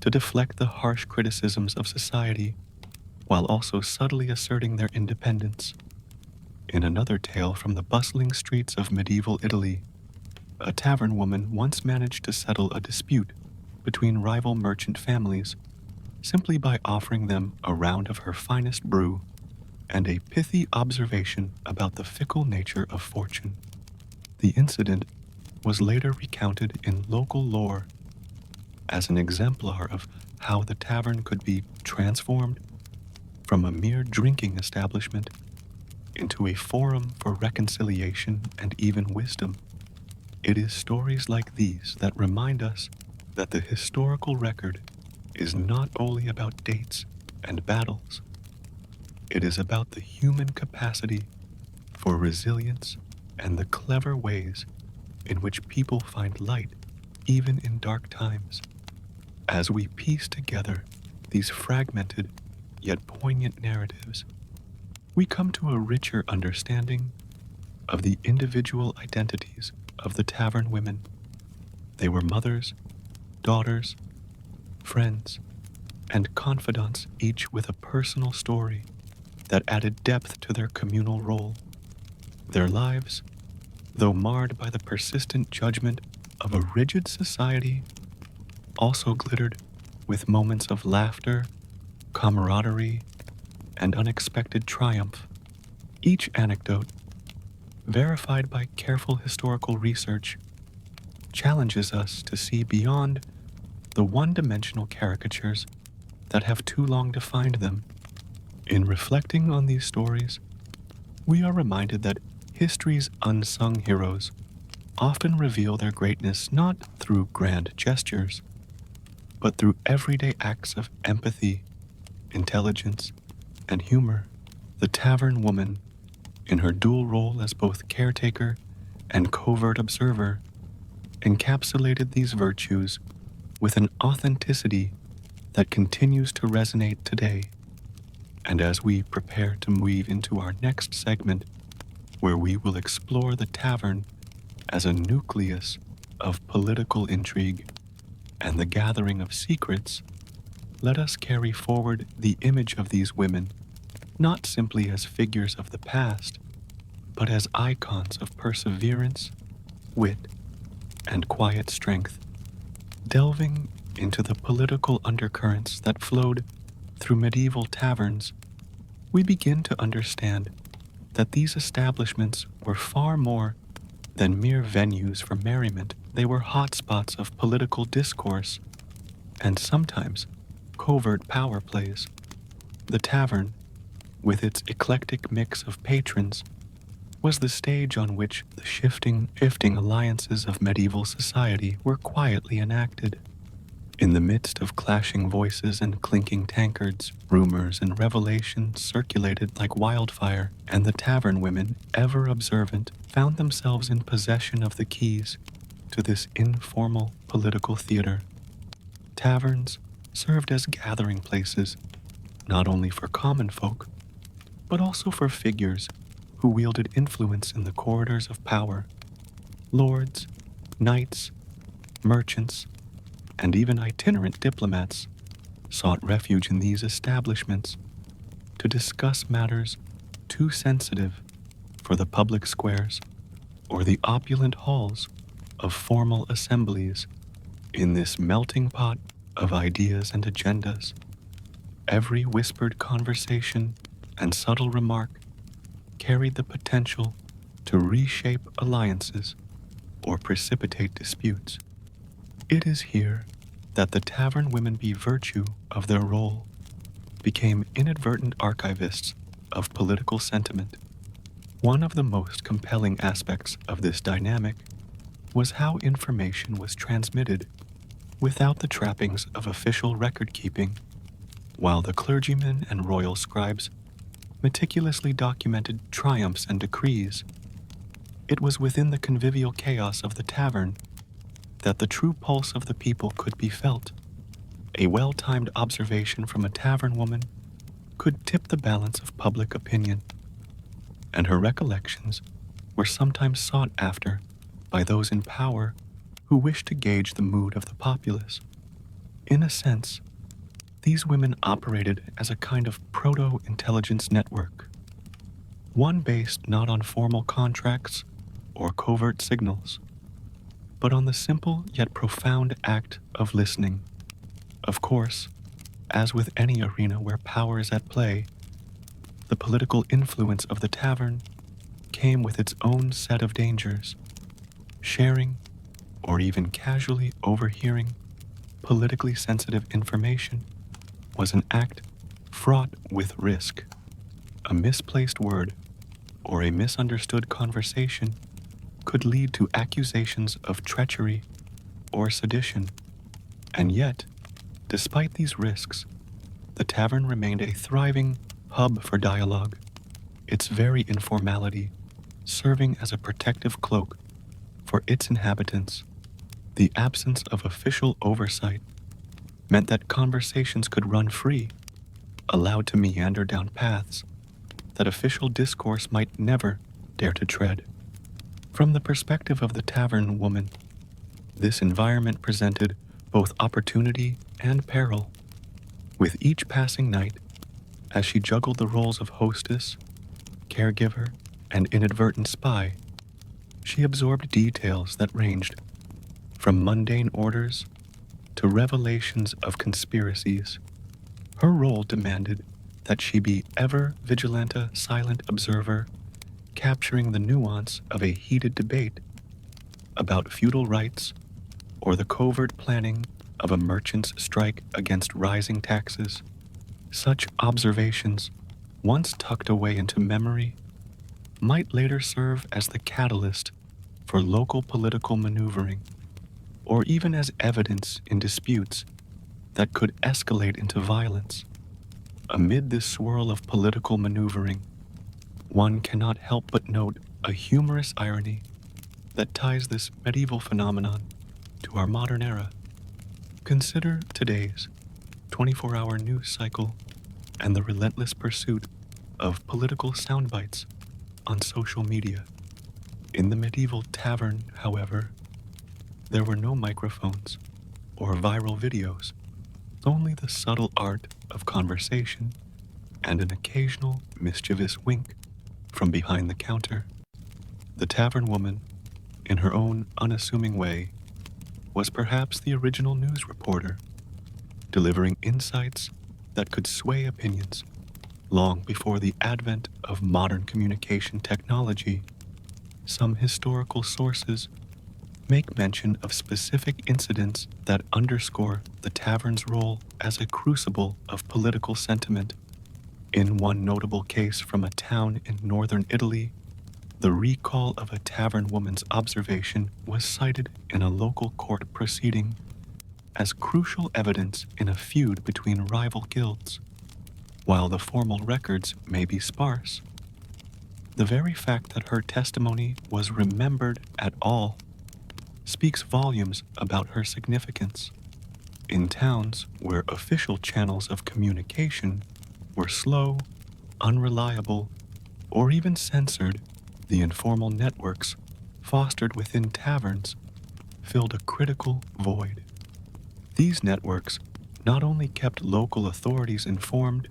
to deflect the harsh criticisms of society, while also subtly asserting their independence. In another tale from the bustling streets of medieval Italy, a tavern woman once managed to settle a dispute between rival merchant families simply by offering them a round of her finest brew and a pithy observation about the fickle nature of fortune. The incident was later recounted in local lore as an exemplar of how the tavern could be transformed from a mere drinking establishment into a forum for reconciliation and even wisdom. It is stories like these that remind us that the historical record is not only about dates and battles, it is about the human capacity for resilience and the clever ways in which people find light even in dark times. As we piece together these fragmented yet poignant narratives, we come to a richer understanding of the individual identities of the tavern women. They were mothers, daughters, friends, and confidants, each with a personal story that added depth to their communal role. Their lives, though marred by the persistent judgment of a rigid society, also glittered with moments of laughter, camaraderie, and unexpected triumph. Each anecdote, verified by careful historical research, challenges us to see beyond the one-dimensional caricatures that have too long defined them. In reflecting on these stories, we are reminded that history's unsung heroes often reveal their greatness not through grand gestures, but through everyday acts of empathy, intelligence, and humor. The tavern woman, in her dual role as both caretaker and covert observer, encapsulated these virtues with an authenticity that continues to resonate today. And as we prepare to move into our next segment, where we will explore the tavern as a nucleus of political intrigue and the gathering of secrets, let us carry forward the image of these women not simply as figures of the past, but as icons of perseverance, wit, and quiet strength. Delving into the political undercurrents that flowed through medieval taverns, we begin to understand that these establishments were far more than mere venues for merriment. They were hotspots of political discourse and sometimes covert power plays. The tavern, with its eclectic mix of patrons, was the stage on which the shifting alliances of medieval society were quietly enacted. In the midst of clashing voices and clinking tankards, rumors and revelations circulated like wildfire, and the tavern women, ever observant, found themselves in possession of the keys to this informal political theater. Taverns served as gathering places, not only for common folk, but also for figures who wielded influence in the corridors of power. Lords, knights, merchants, and even itinerant diplomats sought refuge in these establishments to discuss matters too sensitive for the public squares or the opulent halls of formal assemblies. In this melting pot of ideas and agendas, every whispered conversation and subtle remark carried the potential to reshape alliances or precipitate disputes. It is here that the tavern women, by virtue of their role, became inadvertent archivists of political sentiment. One of the most compelling aspects of this dynamic was how information was transmitted without the trappings of official record-keeping. While the clergymen and royal scribes meticulously documented triumphs and decrees, it was within the convivial chaos of the tavern that the true pulse of the people could be felt. A well-timed observation from a tavern woman could tip the balance of public opinion, and her recollections were sometimes sought after by those in power who wished to gauge the mood of the populace. In a sense, these women operated as a kind of proto-intelligence network, one based not on formal contracts or covert signals, but on the simple yet profound act of listening. Of course, as with any arena where power is at play, the political influence of the tavern came with its own set of dangers. Sharing, or even casually overhearing, politically sensitive information was an act fraught with risk. A misplaced word or a misunderstood conversation could lead to accusations of treachery or sedition. And yet, despite these risks, the tavern remained a thriving hub for dialogue, its very informality serving as a protective cloak for its inhabitants. The absence of official oversight meant that conversations could run free, allowed to meander down paths that official discourse might never dare to tread. From the perspective of the tavern woman, this environment presented both opportunity and peril. With each passing night, as she juggled the roles of hostess, caregiver, and inadvertent spy, she absorbed details that ranged from mundane orders to revelations of conspiracies. Her role demanded that she be ever vigilante, silent observer, capturing the nuance of a heated debate about feudal rights or the covert planning of a merchant's strike against rising taxes. Such observations, once tucked away into memory, might later serve as the catalyst for local political maneuvering, or even as evidence in disputes that could escalate into violence. Amid this swirl of political maneuvering, one cannot help but note a humorous irony that ties this medieval phenomenon to our modern era. Consider today's 24-hour news cycle and the relentless pursuit of political soundbites on social media. In the medieval tavern, however, there were no microphones or viral videos, only the subtle art of conversation and an occasional mischievous wink from behind the counter. The tavern woman, in her own unassuming way, was perhaps the original news reporter, delivering insights that could sway opinions long before the advent of modern communication technology. Some historical sources make mention of specific incidents that underscore the tavern's role as a crucible of political sentiment. In one notable case from a town in northern Italy, the recall of a tavern woman's observation was cited in a local court proceeding as crucial evidence in a feud between rival guilds. While the formal records may be sparse, the very fact that her testimony was remembered at all speaks volumes about her significance. In towns where official channels of communication were slow, unreliable, or even censored, the informal networks fostered within taverns filled a critical void. These networks not only kept local authorities informed,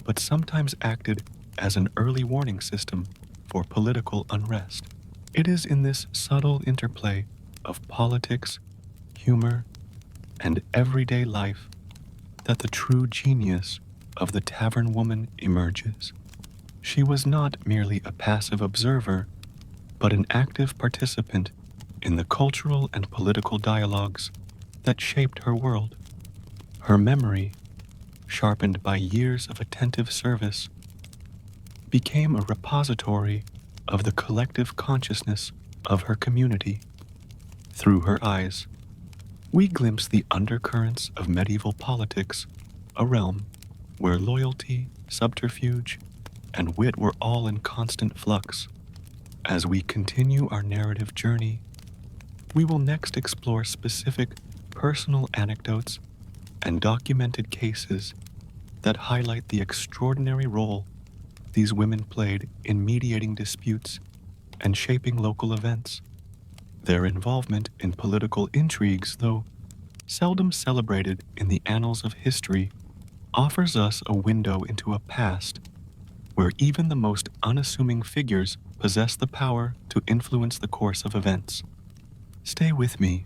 but sometimes acted as an early warning system for political unrest. It is in this subtle interplay of politics, humor, and everyday life that the true genius of the Tavern Woman emerges. She was not merely a passive observer, but an active participant in the cultural and political dialogues that shaped her world. Her memory, sharpened by years of attentive service, became a repository of the collective consciousness of her community. Through her eyes, we glimpse the undercurrents of medieval politics, a realm where loyalty, subterfuge, and wit were all in constant flux. As we continue our narrative journey, we will next explore specific personal anecdotes and documented cases that highlight the extraordinary role these women played in mediating disputes and shaping local events. Their involvement in political intrigues, though seldom celebrated in the annals of history, offers us a window into a past where even the most unassuming figures possess the power to influence the course of events. Stay with me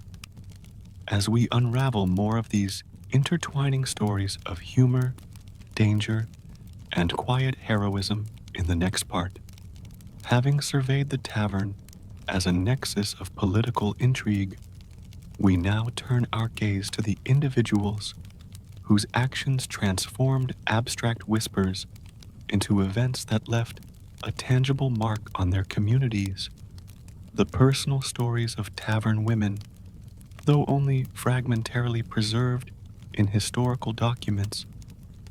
as we unravel more of these intertwining stories of humor, danger, and quiet heroism in the next part. Having surveyed the tavern as a nexus of political intrigue, we now turn our gaze to the individuals whose actions transformed abstract whispers into events that left a tangible mark on their communities. The personal stories of tavern women, though only fragmentarily preserved in historical documents,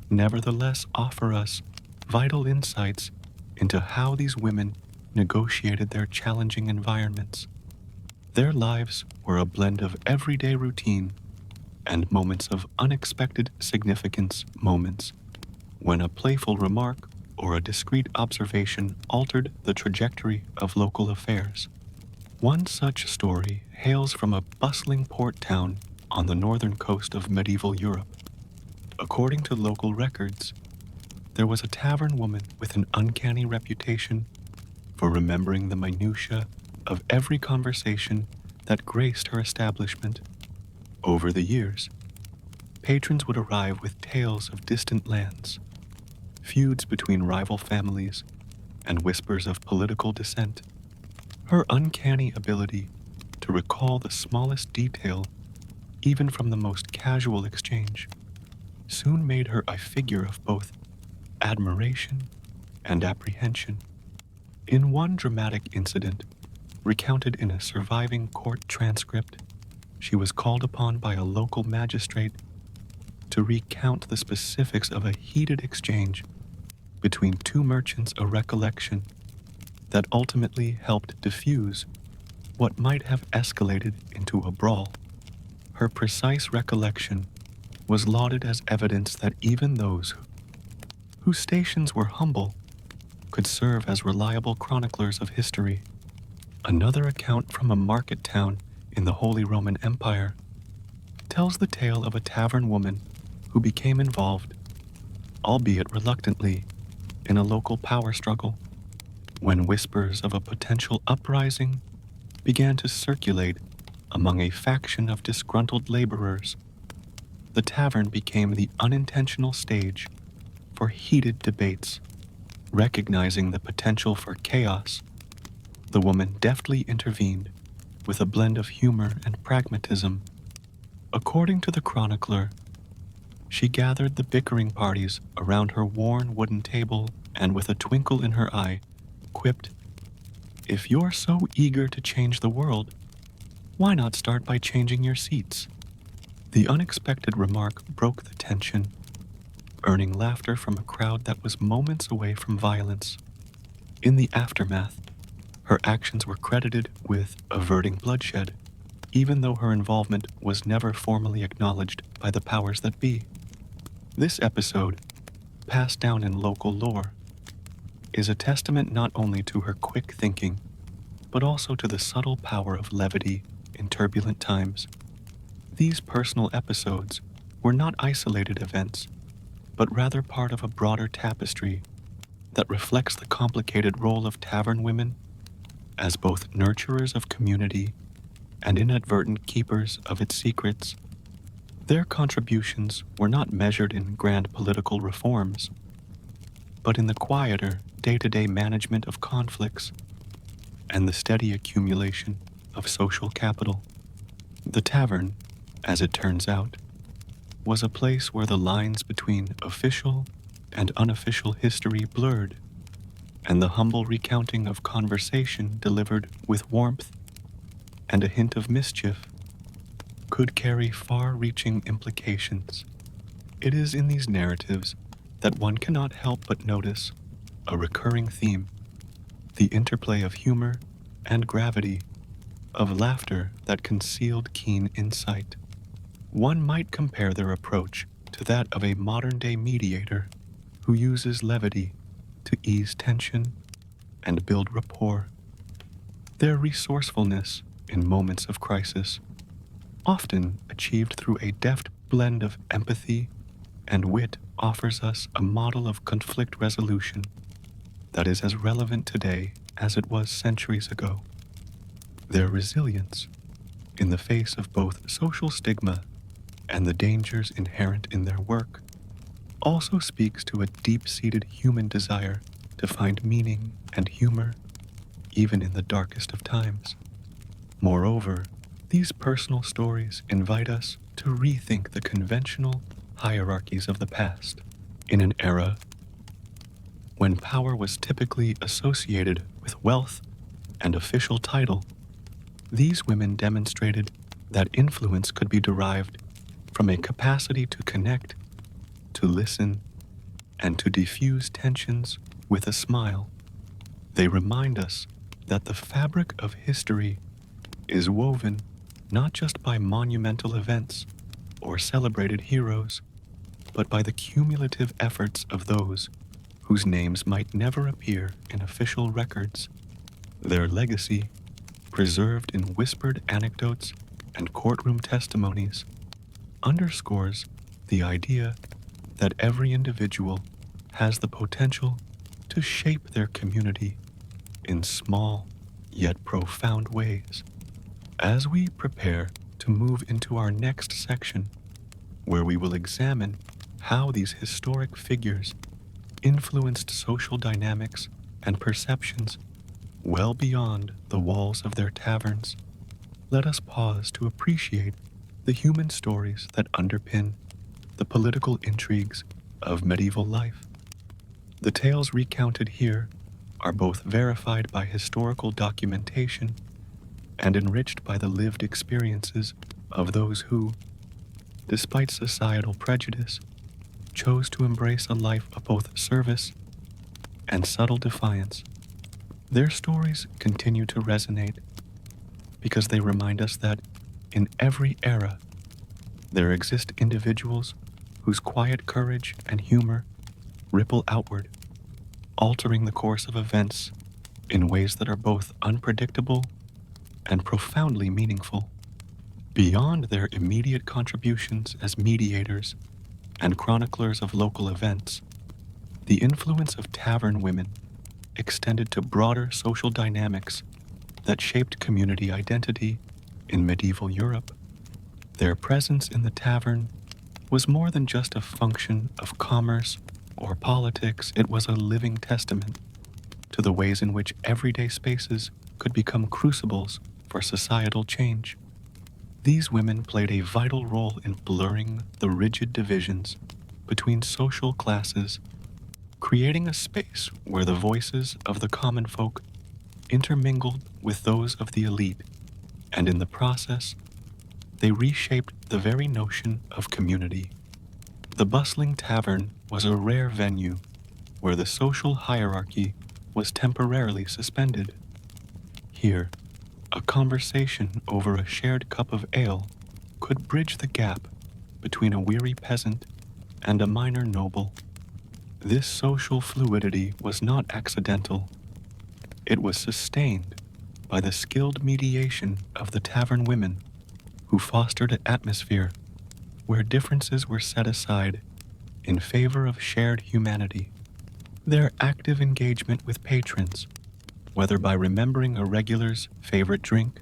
nevertheless offer us vital insights into how these women negotiated their challenging environments. Their lives were a blend of everyday routine and moments of unexpected significance, moments when a playful remark or a discreet observation altered the trajectory of local affairs. One such story hails from a bustling port town on the northern coast of medieval Europe. According to local records, there was a tavern woman with an uncanny reputation for remembering the minutiae of every conversation that graced her establishment. Over the years, patrons would arrive with tales of distant lands, feuds between rival families, and whispers of political dissent. Her uncanny ability to recall the smallest detail, even from the most casual exchange, soon made her a figure of both admiration and apprehension. In one dramatic incident, recounted in a surviving court transcript, she was called upon by a local magistrate to recount the specifics of a heated exchange between two merchants, a recollection that ultimately helped diffuse what might have escalated into a brawl. Her precise recollection was lauded as evidence that even those whose stations were humble could serve as reliable chroniclers of history. Another account from a market town in the Holy Roman Empire tells the tale of a tavern woman who became involved, albeit reluctantly, in a local power struggle. When whispers of a potential uprising began to circulate among a faction of disgruntled laborers, the tavern became the unintentional stage for heated debates. Recognizing the potential for chaos, the woman deftly intervened with a blend of humor and pragmatism. According to the chronicler, she gathered the bickering parties around her worn wooden table and with a twinkle in her eye, quipped, "If you're so eager to change the world, why not start by changing your seats?" The unexpected remark broke the tension, earning laughter from a crowd that was moments away from violence. In the aftermath, her actions were credited with averting bloodshed, even though her involvement was never formally acknowledged by the powers that be. This episode, passed down in local lore, is a testament not only to her quick thinking, but also to the subtle power of levity in turbulent times. These personal episodes were not isolated events, but rather part of a broader tapestry that reflects the complicated role of tavern women as both nurturers of community and inadvertent keepers of its secrets. Their contributions were not measured in grand political reforms, but in the quieter day-to-day management of conflicts and the steady accumulation of social capital. The tavern, as it turns out, was a place where the lines between official and unofficial history blurred, and the humble recounting of conversation delivered with warmth and a hint of mischief could carry far-reaching implications. It is in these narratives that one cannot help but notice a recurring theme, the interplay of humor and gravity, of laughter that concealed keen insight. One might compare their approach to that of a modern-day mediator who uses levity to ease tension and build rapport. Their resourcefulness in moments of crisis, often achieved through a deft blend of empathy and wit, offers us a model of conflict resolution that is as relevant today as it was centuries ago. Their resilience, in the face of both social stigma and the dangers inherent in their work, also speaks to a deep-seated human desire to find meaning and humor even in the darkest of times. Moreover, these personal stories invite us to rethink the conventional hierarchies of the past. In an era when power was typically associated with wealth and official title, these women demonstrated that influence could be derived from a capacity to connect, to listen, and to diffuse tensions with a smile. They remind us that the fabric of history is woven not just by monumental events or celebrated heroes, but by the cumulative efforts of those whose names might never appear in official records. Their legacy, preserved in whispered anecdotes and courtroom testimonies, underscores the idea that every individual has the potential to shape their community in small yet profound ways. As we prepare to move into our next section, where we will examine how these historic figures influenced social dynamics and perceptions well beyond the walls of their taverns, let us pause to appreciate the human stories that underpin the political intrigues of medieval life. The tales recounted here are both verified by historical documentation and enriched by the lived experiences of those who, despite societal prejudice, chose to embrace a life of both service and subtle defiance. Their stories continue to resonate because they remind us that in every era there exist individuals whose quiet courage and humor ripple outward, altering the course of events in ways that are both unpredictable and profoundly meaningful. Beyond their immediate contributions as mediators and chroniclers of local events, the influence of tavern women extended to broader social dynamics that shaped community identity in medieval Europe. Their presence in the tavern was more than just a function of commerce or politics. It was a living testament to the ways in which everyday spaces could become crucibles for societal change. These women played a vital role in blurring the rigid divisions between social classes, creating a space where the voices of the common folk intermingled with those of the elite, and in the process, they reshaped the very notion of community. The bustling tavern was a rare venue where the social hierarchy was temporarily suspended. Here, a conversation over a shared cup of ale could bridge the gap between a weary peasant and a minor noble. This social fluidity was not accidental. It was sustained by the skilled mediation of the tavern women, who fostered an atmosphere where differences were set aside in favor of shared humanity. Their active engagement with patrons, whether by remembering a regular's favorite drink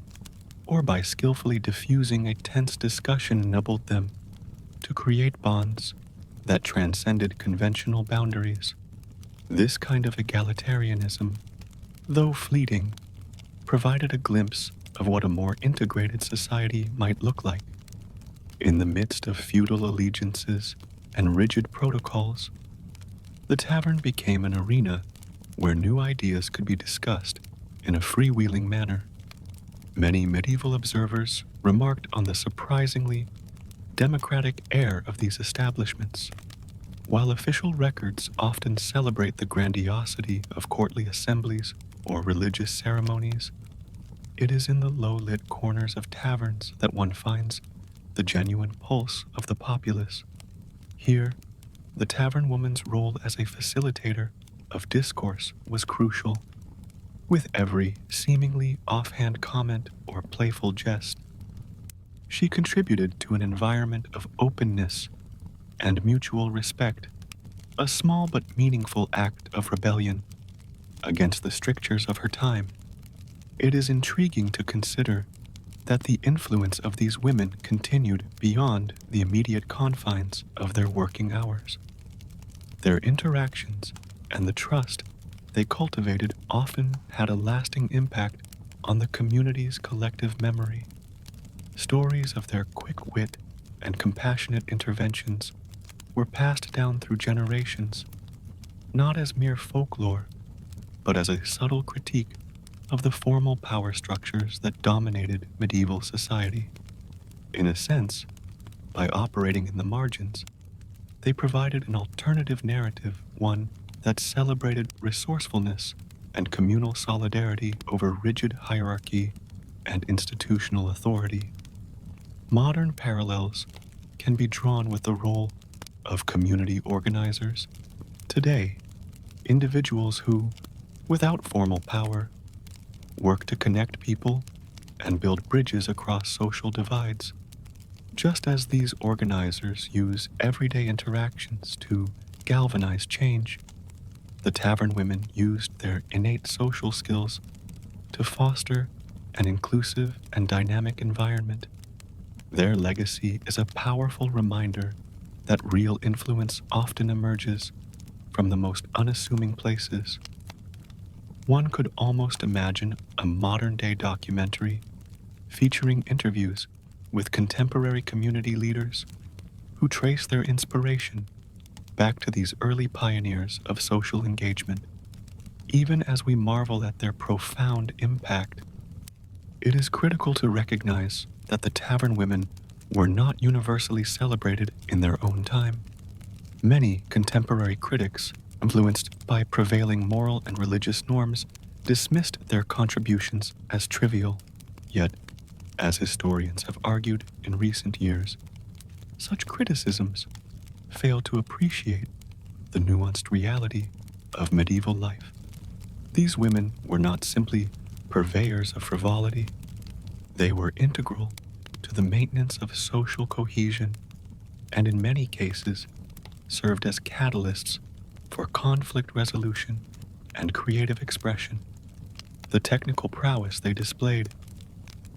or by skillfully diffusing a tense discussion, enabled them to create bonds that transcended conventional boundaries. This kind of egalitarianism, though fleeting, provided a glimpse of what a more integrated society might look like. In the midst of feudal allegiances and rigid protocols, the tavern became an arena where new ideas could be discussed in a freewheeling manner. Many medieval observers remarked on the surprisingly democratic air of these establishments. While official records often celebrate the grandiosity of courtly assemblies or religious ceremonies, it is in the low-lit corners of taverns that one finds the genuine pulse of the populace. Here, the tavern woman's role as a facilitator of discourse was crucial. With every seemingly offhand comment or playful jest, she contributed to an environment of openness and mutual respect, a small but meaningful act of rebellion against the strictures of her time. It is intriguing to consider that the influence of these women continued beyond the immediate confines of their working hours. Their interactions and the trust they cultivated often had a lasting impact on the community's collective memory. Stories of their quick wit and compassionate interventions were passed down through generations, not as mere folklore, but as a subtle critique of the formal power structures that dominated medieval society. In a sense, by operating in the margins, they provided an alternative narrative, one that celebrated resourcefulness and communal solidarity over rigid hierarchy and institutional authority. Modern parallels can be drawn with the role of community organizers. Today, individuals who, without formal power, work to connect people and build bridges across social divides. Just as these organizers use everyday interactions to galvanize change, the tavern women used their innate social skills to foster an inclusive and dynamic environment. Their legacy is a powerful reminder that real influence often emerges from the most unassuming places. One could almost imagine a modern-day documentary featuring interviews with contemporary community leaders who trace their inspiration back to these early pioneers of social engagement. Even as we marvel at their profound impact, it is critical to recognize that the tavern women were not universally celebrated in their own time. Many contemporary critics, influenced by prevailing moral and religious norms, dismissed their contributions as trivial. Yet, as historians have argued in recent years, such criticisms fail to appreciate the nuanced reality of medieval life. These women were not simply purveyors of frivolity, they were integral to the maintenance of social cohesion and in many cases served as catalysts for conflict resolution and creative expression. The technical prowess they displayed,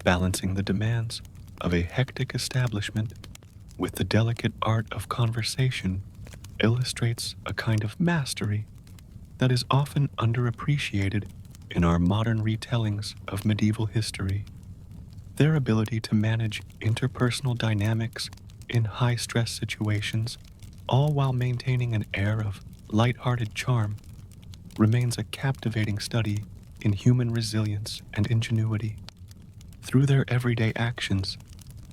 balancing the demands of a hectic establishment with the delicate art of conversation, illustrates a kind of mastery that is often underappreciated in our modern retellings of medieval history. Their ability to manage interpersonal dynamics in high-stress situations, all while maintaining an air of light-hearted charm, remains a captivating study in human resilience and ingenuity. Through their everyday actions,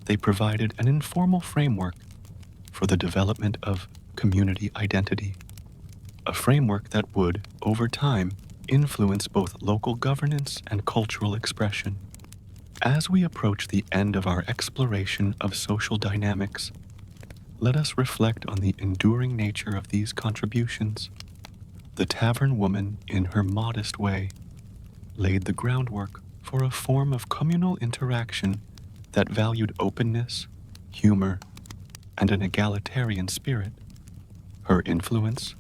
they provided an informal framework for the development of community identity, a framework that would, over time, influence both local governance and cultural expression. As we approach the end of our exploration of social dynamics, let us reflect on the enduring nature of these contributions. The tavern woman, in her modest way, laid the groundwork for a form of communal interaction that valued openness, humor, and an egalitarian spirit. Her influence,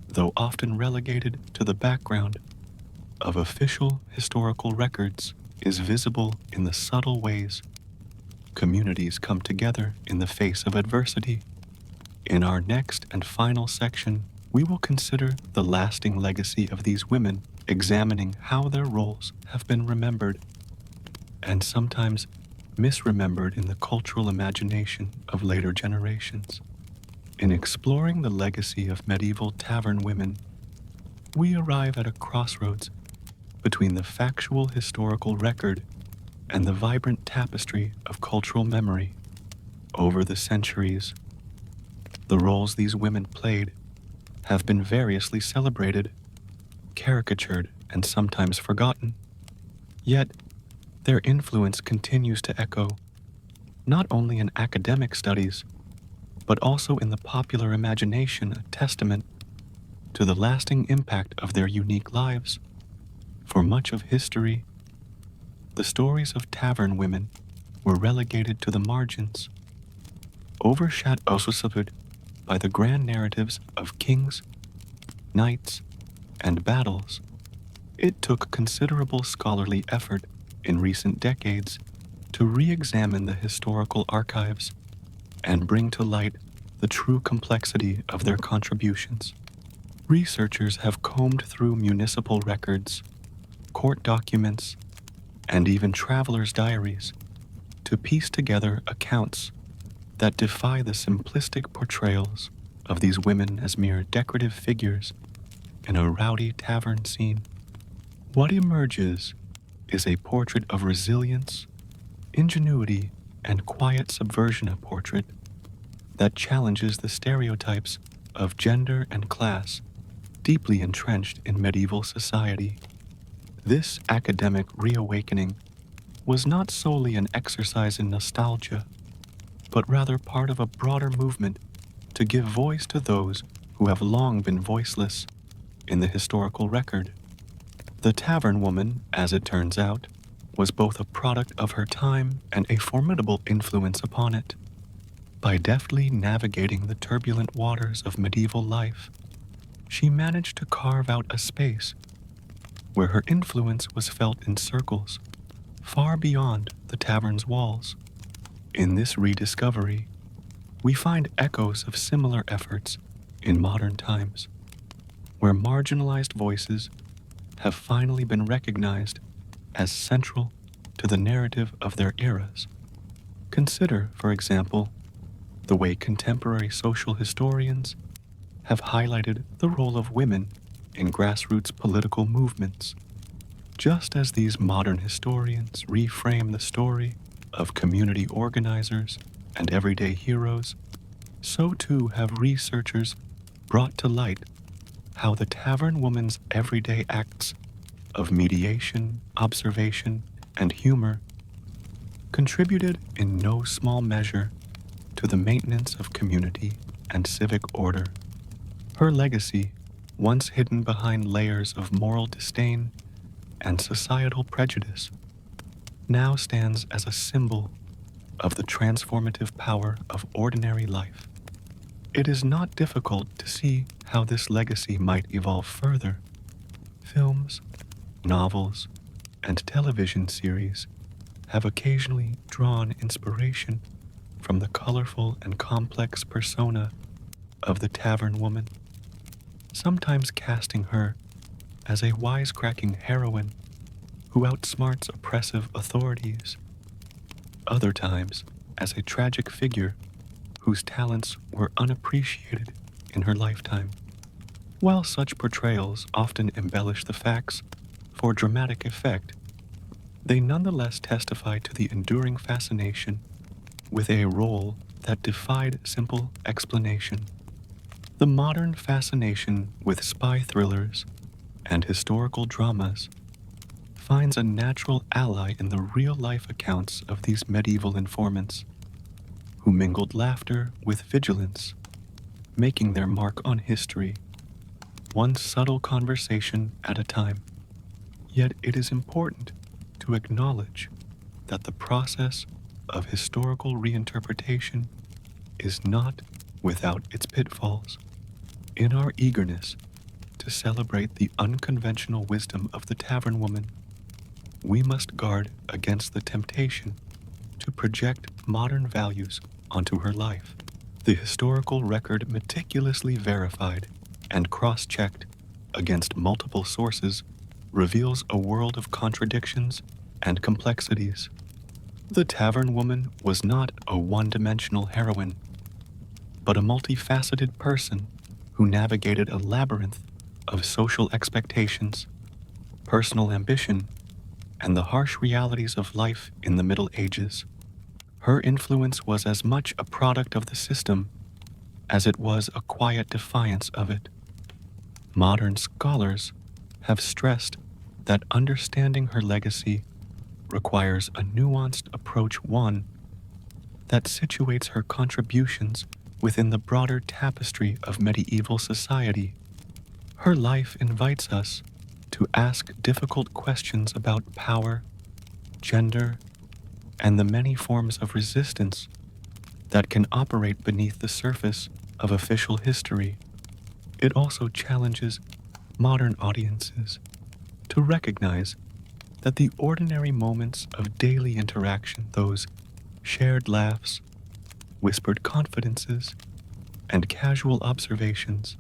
though often relegated to the background of official historical records, is visible in the subtle ways communities come together in the face of adversity. In our next and final section, we will consider the lasting legacy of these women, examining how their roles have been remembered and sometimes misremembered in the cultural imagination of later generations. In exploring the legacy of medieval tavern women, we arrive at a crossroads between the factual historical record and the vibrant tapestry of cultural memory. Over the centuries, the roles these women played have been variously celebrated, caricatured, and sometimes forgotten. Yet, their influence continues to echo not only in academic studies, but also in the popular imagination, a testament to the lasting impact of their unique lives. For much of history, the stories of tavern women were relegated to the margins, overshadowed by the grand narratives of kings, knights, and battles. It took considerable scholarly effort in recent decades to re-examine the historical archives and bring to light the true complexity of their contributions. Researchers have combed through municipal records, court documents, and even travelers' diaries to piece together accounts that defy the simplistic portrayals of these women as mere decorative figures in a rowdy tavern scene. What emerges is a portrait of resilience, ingenuity, and quiet subversion, a portrait that challenges the stereotypes of gender and class deeply entrenched in medieval society. This academic reawakening was not solely an exercise in nostalgia, but rather part of a broader movement to give voice to those who have long been voiceless in the historical record. The tavern woman, as it turns out, was both a product of her time and a formidable influence upon it. By deftly navigating the turbulent waters of medieval life, she managed to carve out a space where her influence was felt in circles far beyond the tavern's walls. In this rediscovery, we find echoes of similar efforts in modern times, where marginalized voices have finally been recognized as central to the narrative of their eras. Consider, for example, the way contemporary social historians have highlighted the role of women in grassroots political movements. Just as these modern historians reframe the story of community organizers and everyday heroes, so too have researchers brought to light how the tavern woman's everyday acts of mediation, observation, and humor contributed in no small measure to the maintenance of community and civic order. Her legacy, once hidden behind layers of moral disdain and societal prejudice, now stands as a symbol of the transformative power of ordinary life. It is not difficult to see how this legacy might evolve further. Films, novels, and television series have occasionally drawn inspiration from the colorful and complex persona of the tavern woman, sometimes casting her as a wisecracking heroine who outsmarts oppressive authorities, other times as a tragic figure whose talents were unappreciated in her lifetime. While such portrayals often embellish the facts for dramatic effect, they nonetheless testify to the enduring fascination with a role that defied simple explanation. The modern fascination with spy thrillers and historical dramas finds a natural ally in the real-life accounts of these medieval informants, who mingled laughter with vigilance, making their mark on history, one subtle conversation at a time. Yet it is important to acknowledge that the process of historical reinterpretation is not without its pitfalls. In our eagerness to celebrate the unconventional wisdom of the tavern woman, we must guard against the temptation to project modern values onto her life. The historical record meticulously verified and cross-checked against multiple sources reveals a world of contradictions and complexities. The tavern woman was not a one-dimensional heroine, but a multifaceted person who navigated a labyrinth of social expectations, personal ambition, and the harsh realities of life in the Middle Ages. Her influence was as much a product of the system as it was a quiet defiance of it. Modern scholars have stressed that understanding her legacy requires a nuanced approach, one that situates her contributions within the broader tapestry of medieval society. Her life invites us to ask difficult questions about power, gender, and the many forms of resistance that can operate beneath the surface of official history. It also challenges modern audiences to recognize that the ordinary moments of daily interaction, those shared laughs, whispered confidences, and casual observations,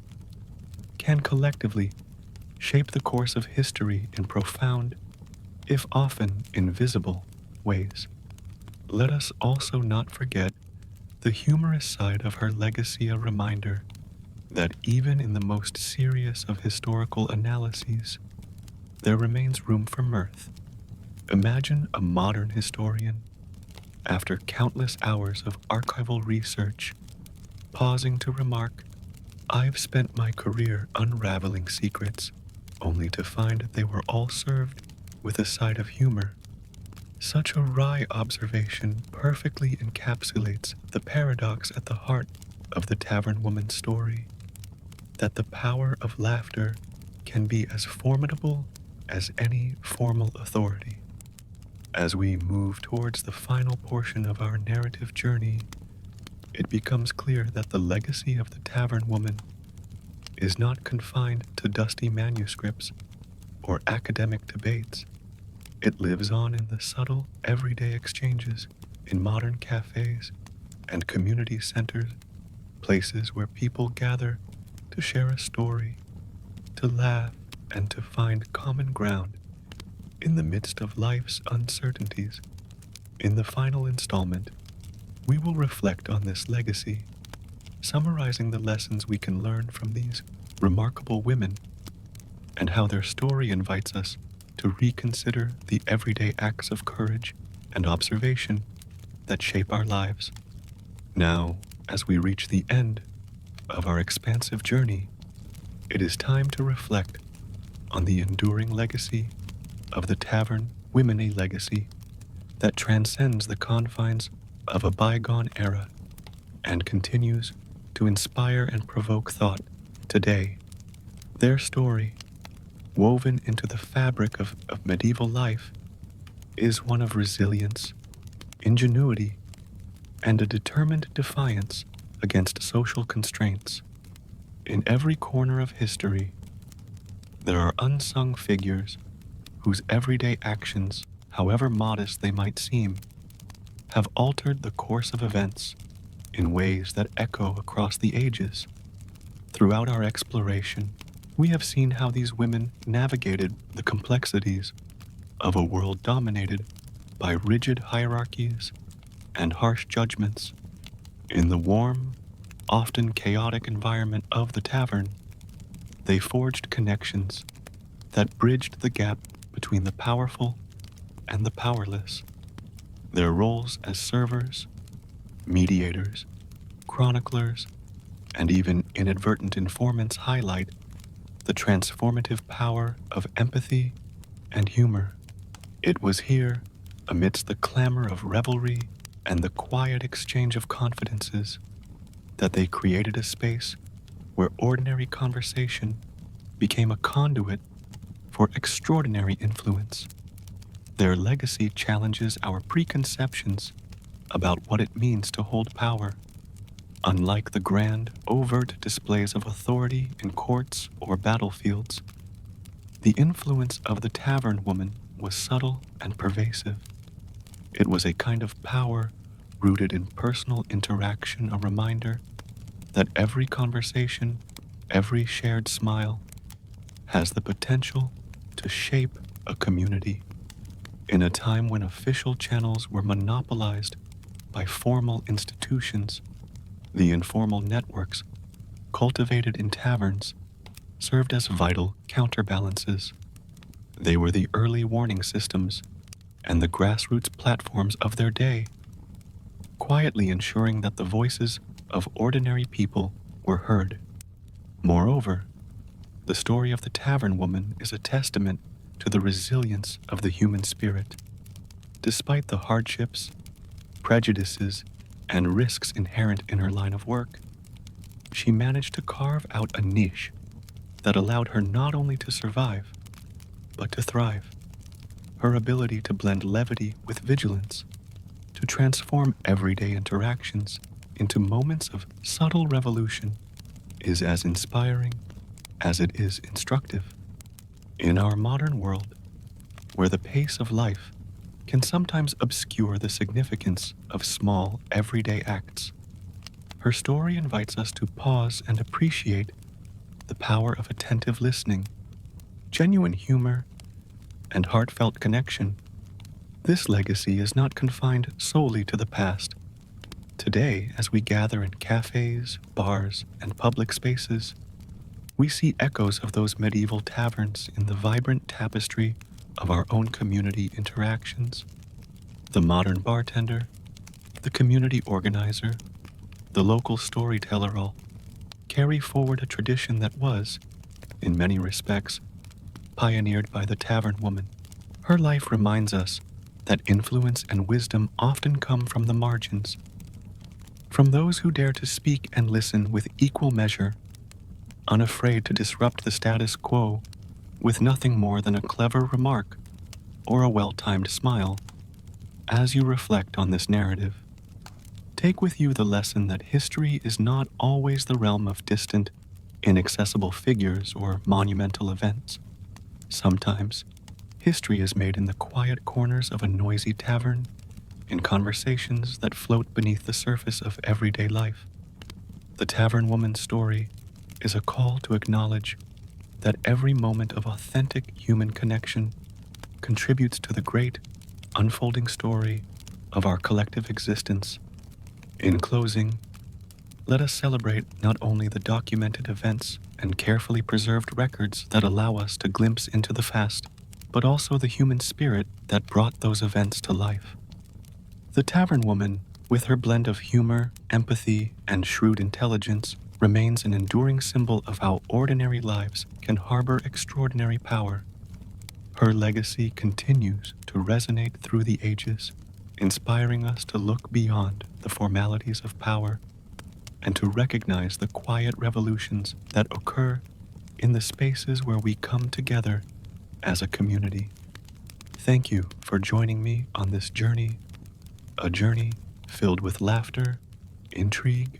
can collectively shape the course of history in profound, if often invisible, ways. Let us also not forget the humorous side of her legacy, a reminder that even in the most serious of historical analyses, there remains room for mirth. Imagine a modern historian, after countless hours of archival research, pausing to remark, "I've spent my career unraveling secrets, only to find they were all served with a side of humor." Such a wry observation perfectly encapsulates the paradox at the heart of the tavern woman's story, that the power of laughter can be as formidable as any formal authority. As we move towards the final portion of our narrative journey, it becomes clear that the legacy of the tavern woman is not confined to dusty manuscripts or academic debates. It lives on in the subtle, everyday exchanges in modern cafes and community centers, places where people gather to share a story, to laugh, and to find common ground in the midst of life's uncertainties. In the final installment, we will reflect on this legacy, summarizing the lessons we can learn from these remarkable women and how their story invites us to reconsider the everyday acts of courage and observation that shape our lives. Now, as we reach the end of our expansive journey, it is time to reflect on the enduring legacy of the tavern women, a legacy that transcends the confines of a bygone era and continues to inspire and provoke thought today. Their story, woven into the fabric of medieval life, is one of resilience, ingenuity, and a determined defiance against social constraints. In every corner of history, there are unsung figures whose everyday actions, however modest they might seem, have altered the course of events in ways that echo across the ages. Throughout our exploration, we have seen how these women navigated the complexities of a world dominated by rigid hierarchies and harsh judgments. In the warm, often chaotic environment of the tavern, they forged connections that bridged the gap between the powerful and the powerless. Their roles as servers, mediators, chroniclers, and even inadvertent informants highlight the transformative power of empathy and humor. It was here, amidst the clamor of revelry and the quiet exchange of confidences, that they created a space where ordinary conversation became a conduit for extraordinary influence. Their legacy challenges our preconceptions about what it means to hold power, Unlike the grand, overt displays of authority in courts or battlefields, the influence of the tavern woman was subtle and pervasive. It was a kind of power rooted in personal interaction, a reminder that every conversation, every shared smile, has the potential to shape a community. In a time when official channels were monopolized by formal institutions, the informal networks cultivated in taverns served as vital counterbalances. They were the early warning systems and the grassroots platforms of their day, quietly ensuring that the voices of ordinary people were heard. Moreover, the story of the tavern woman is a testament to the resilience of the human spirit. Despite the hardships, prejudices, and risks inherent in her line of work, she managed to carve out a niche that allowed her not only to survive, but to thrive. Her ability to blend levity with vigilance, to transform everyday interactions into moments of subtle revolution, is as inspiring as it is instructive. In our modern world, where the pace of life can sometimes obscure the significance of small, everyday acts, her story invites us to pause and appreciate the power of attentive listening, genuine humor, and heartfelt connection. This legacy is not confined solely to the past. Today, as we gather in cafes, bars, and public spaces, we see echoes of those medieval taverns in the vibrant tapestry of our own community interactions. The modern bartender, the community organizer, the local storyteller all carry forward a tradition that was, in many respects, pioneered by the tavern woman. Her life reminds us that influence and wisdom often come from the margins, from those who dare to speak and listen with equal measure, unafraid to disrupt the status quo with nothing more than a clever remark or a well-timed smile. As you reflect on this narrative, take with you the lesson that history is not always the realm of distant, inaccessible figures or monumental events. Sometimes, history is made in the quiet corners of a noisy tavern, in conversations that float beneath the surface of everyday life. The tavern woman's story is a call to acknowledge that every moment of authentic human connection contributes to the great, unfolding story of our collective existence. In closing, let us celebrate not only the documented events and carefully preserved records that allow us to glimpse into the past, but also the human spirit that brought those events to life. The tavern woman, with her blend of humor, empathy, and shrewd intelligence, remains an enduring symbol of how ordinary lives can harbor extraordinary power. Her legacy continues to resonate through the ages, inspiring us to look beyond the formalities of power and to recognize the quiet revolutions that occur in the spaces where we come together as a community. Thank you for joining me on this journey, a journey filled with laughter, intrigue,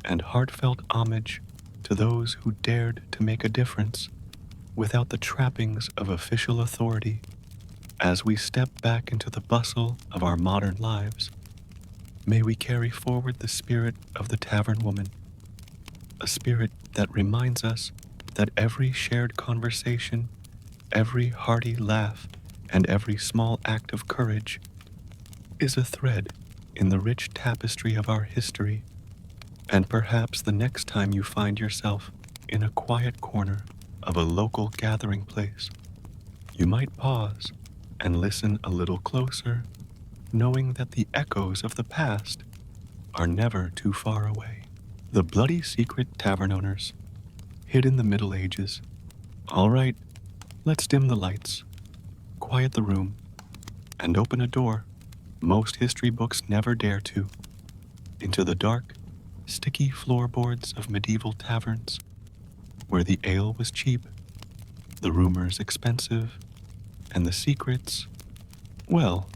and heartfelt homage to those who dared to make a difference without the trappings of official authority. As we step back into the bustle of our modern lives, may we carry forward the spirit of the tavern woman, a spirit that reminds us that every shared conversation, every hearty laugh, and every small act of courage is a thread in the rich tapestry of our history. And perhaps the next time you find yourself in a quiet corner of a local gathering place, you might pause and listen a little closer, knowing that the echoes of the past are never too far away. The bloody secret tavern owners, hid in the Middle Ages. All right, let's dim the lights, quiet the room, and open a door most history books never dare to, into the dark, sticky floorboards of medieval taverns, where the ale was cheap, the rumors expensive, and the secrets, well,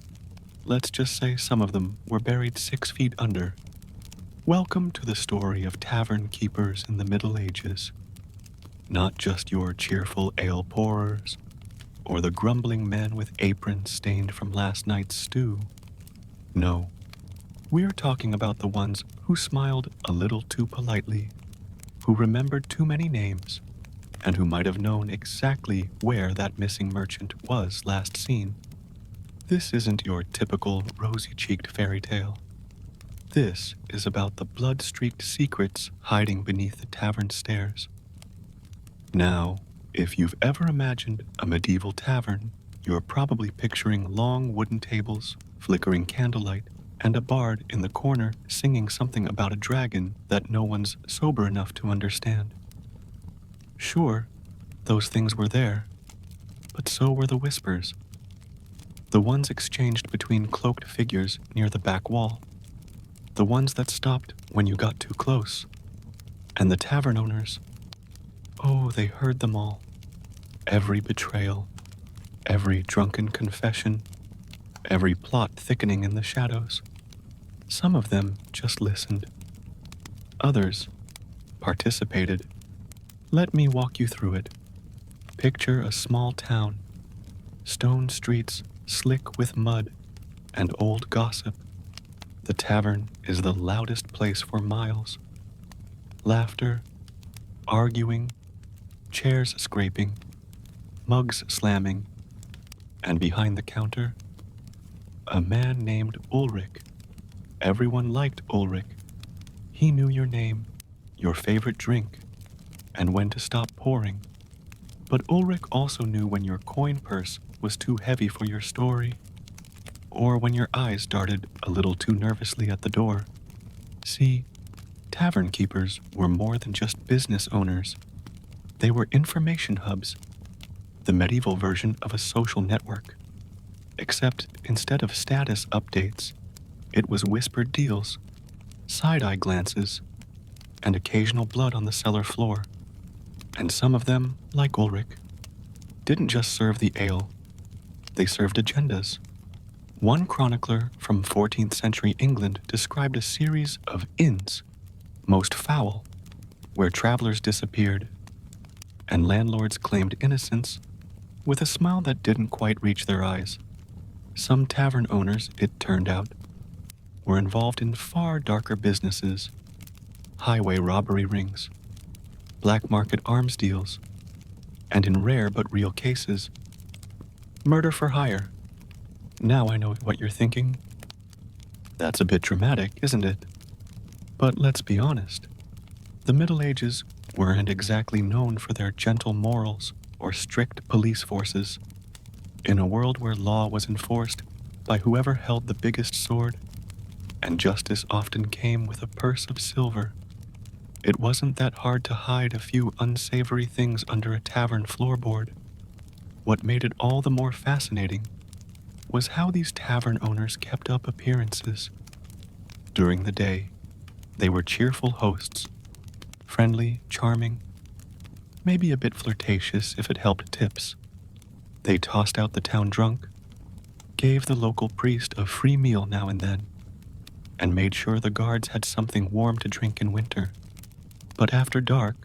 let's just say some of them were buried 6 feet under. Welcome to the story of tavern keepers in the Middle Ages. Not just your cheerful ale pourers, or the grumbling men with aprons stained from last night's stew. No, we're talking about the ones who smiled a little too politely, who remembered too many names, and who might have known exactly where that missing merchant was last seen. This isn't your typical rosy-cheeked fairy tale. This is about the blood-streaked secrets hiding beneath the tavern stairs. Now, if you've ever imagined a medieval tavern, you're probably picturing long wooden tables, flickering candlelight, and a bard in the corner singing something about a dragon that no one's sober enough to understand. Sure, those things were there, but so were the whispers. The ones exchanged between cloaked figures near the back wall. The ones that stopped when you got too close. And the tavern owners, oh, they heard them all. Every betrayal, every drunken confession, every plot thickening in the shadows. Some of them just listened. Others participated. Let me walk you through it. Picture a small town, stone streets slick with mud and old gossip. The tavern is the loudest place for miles. Laughter, arguing, chairs scraping, mugs slamming, and behind the counter, a man named Ulrich. Everyone liked Ulrich. He knew your name, your favorite drink, and when to stop pouring. But Ulrich also knew when your coin purse was too heavy for your story, or when your eyes darted a little too nervously at the door. See, tavern keepers were more than just business owners. They were information hubs, the medieval version of a social network. Except instead of status updates, it was whispered deals, side-eye glances, and occasional blood on the cellar floor. And some of them, like Ulrich, didn't just serve the ale. They served agendas. One chronicler from 14th century England described a series of inns, most foul, where travelers disappeared, and landlords claimed innocence with a smile that didn't quite reach their eyes. Some tavern owners, it turned out, were involved in far darker businesses, highway robbery rings, black market arms deals, and in rare but real cases, murder for hire. Now I know what you're thinking. That's a bit dramatic, isn't it? But let's be honest. The Middle Ages weren't exactly known for their gentle morals or strict police forces. In a world where law was enforced by whoever held the biggest sword, and justice often came with a purse of silver, it wasn't that hard to hide a few unsavory things under a tavern floorboard. What made it all the more fascinating was how these tavern owners kept up appearances. During the day, they were cheerful hosts, friendly, charming, maybe a bit flirtatious if it helped tips. They tossed out the town drunk, gave the local priest a free meal now and then, and made sure the guards had something warm to drink in winter. But after dark,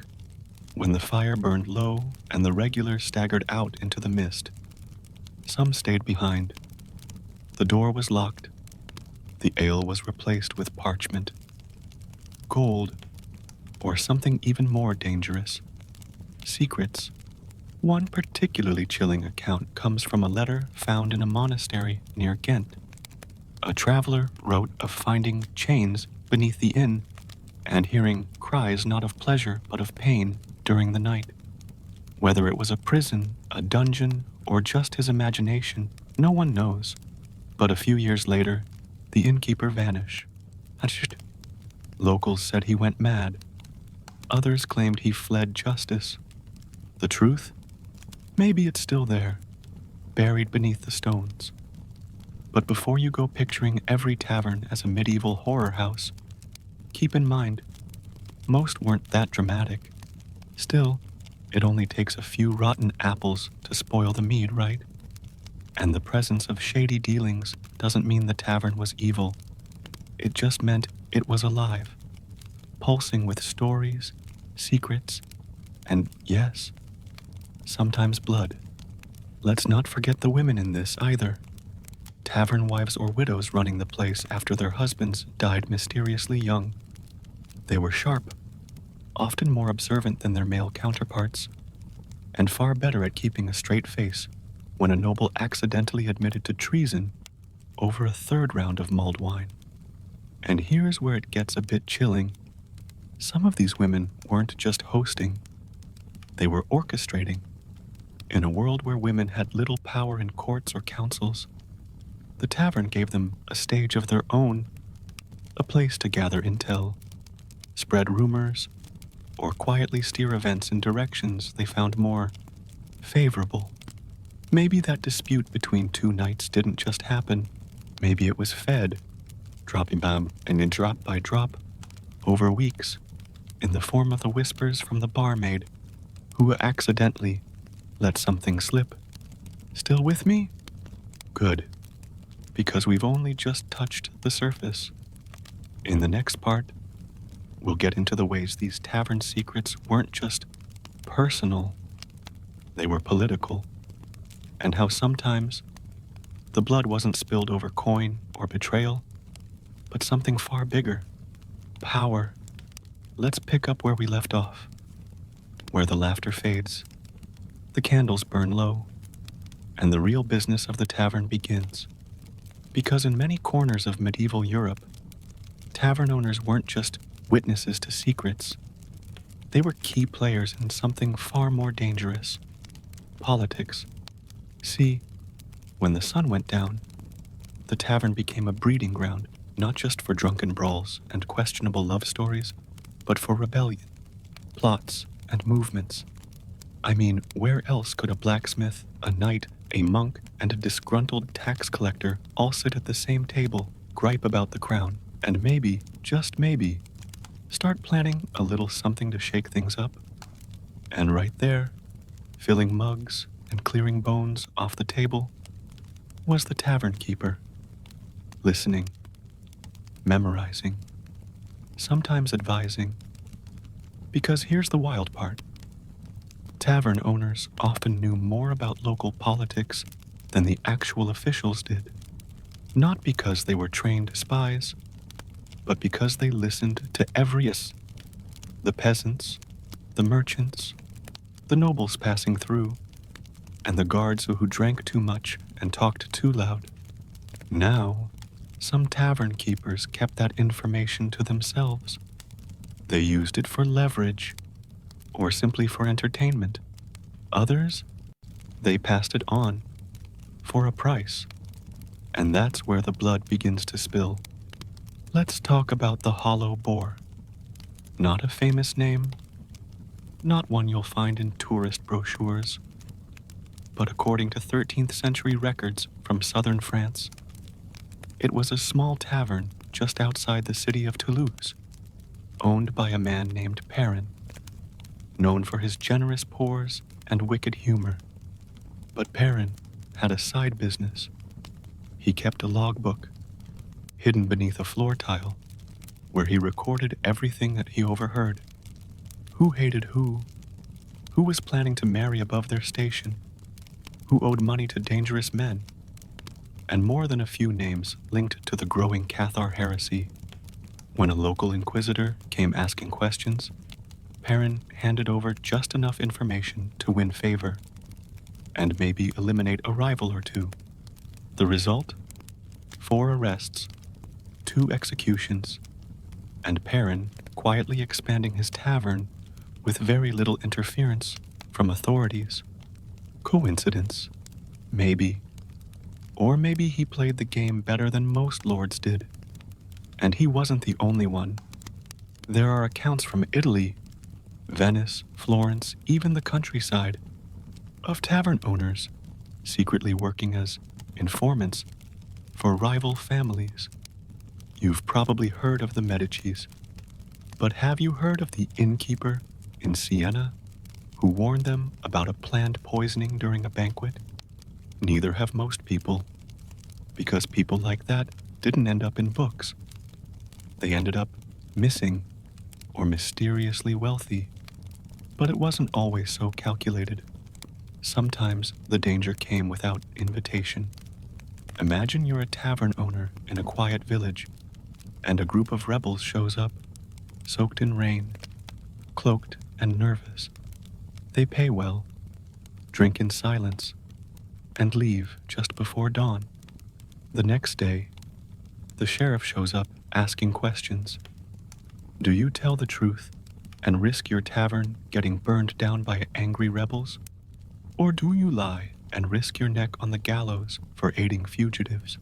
when the fire burned low and the regulars staggered out into the mist, some stayed behind. The door was locked. The ale was replaced with parchment, gold, or something even more dangerous, secrets. One particularly chilling account comes from a letter found in a monastery near Ghent. A traveler wrote of finding chains beneath the inn and hearing cries not of pleasure but of pain during the night. Whether it was a prison, a dungeon, or just his imagination, no one knows. But a few years later, the innkeeper vanished. Locals said he went mad. Others claimed he fled justice. The truth? Maybe it's still there, buried beneath the stones. But before you go picturing every tavern as a medieval horror house, keep in mind, most weren't that dramatic. Still, it only takes a few rotten apples to spoil the mead, right? And the presence of shady dealings doesn't mean the tavern was evil. It just meant it was alive. pulsing with stories, secrets, and yes, sometimes blood. Let's not forget the women in this either. Tavern wives or widows running the place after their husbands died mysteriously young. They were sharp, often more observant than their male counterparts, and far better at keeping a straight face when a noble accidentally admitted to treason over a third round of mulled wine. And here's where it gets a bit chilling. Some of these women weren't just hosting, they were orchestrating. In a world where women had little power in courts or councils, the tavern gave them a stage of their own, a place to gather intel, spread rumors, or quietly steer events in directions they found more favorable. Maybe that dispute between two knights didn't just happen. Maybe it was fed, dropping bomb, and then drop by drop, over weeks, in the form of the whispers from the barmaid, who accidentally let something slip. Still with me? Good, because we've only just touched the surface. In the next part, we'll get into the ways these tavern secrets weren't just personal, they were political, and how sometimes the blood wasn't spilled over coin or betrayal, but something far bigger, power. Let's pick up where we left off, where the laughter fades, the candles burn low, and the real business of the tavern begins. Because in many corners of medieval Europe, tavern owners weren't just witnesses to secrets. They were key players in something far more dangerous: politics. See, when the sun went down, the tavern became a breeding ground, not just for drunken brawls and questionable love stories, but for rebellion, plots, and movements. I mean, where else could a blacksmith, a knight, a monk, and a disgruntled tax collector all sit at the same table, gripe about the crown, and maybe, just maybe, start planning a little something to shake things up? And right there, filling mugs and clearing bones off the table, was the tavern keeper, listening, memorizing, sometimes advising. Because here's the wild part. Tavern owners often knew more about local politics than the actual officials did, not because they were trained spies, but because they listened to the peasants, the merchants, the nobles passing through, and the guards who drank too much and talked too loud. Now, some tavern keepers kept that information to themselves. They used it for leverage, or simply for entertainment. Others, they passed it on, for a price. And that's where the blood begins to spill. Let's talk about the Hollow Boar. Not a famous name, not one you'll find in tourist brochures, but according to 13th century records from southern France, it was a small tavern just outside the city of Toulouse, owned by a man named Perrin, known for his generous pours and wicked humor. But Perrin had a side business. He kept a logbook, hidden beneath a floor tile, where he recorded everything that he overheard. Who hated who was planning to marry above their station, who owed money to dangerous men, and more than a few names linked to the growing Cathar heresy. When a local inquisitor came asking questions, Perrin handed over just enough information to win favor, and maybe eliminate a rival or two. The result? 4 arrests, 2 executions, and Perrin quietly expanding his tavern with very little interference from authorities. Coincidence? Maybe. Or maybe he played the game better than most lords did. And he wasn't the only one. There are accounts from Italy, Venice, Florence, even the countryside, of tavern owners secretly working as informants for rival families. You've probably heard of the Medicis, but have you heard of the innkeeper in Siena who warned them about a planned poisoning during a banquet? Neither have most people, because people like that didn't end up in books. They ended up missing or mysteriously wealthy, but it wasn't always so calculated. Sometimes the danger came without invitation. Imagine you're a tavern owner in a quiet village, and a group of rebels shows up, soaked in rain, cloaked and nervous. They pay well, drink in silence, and leave just before dawn. The next day, the sheriff shows up asking questions. Do you tell the truth and risk your tavern getting burned down by angry rebels? Or do you lie and risk your neck on the gallows for aiding fugitives?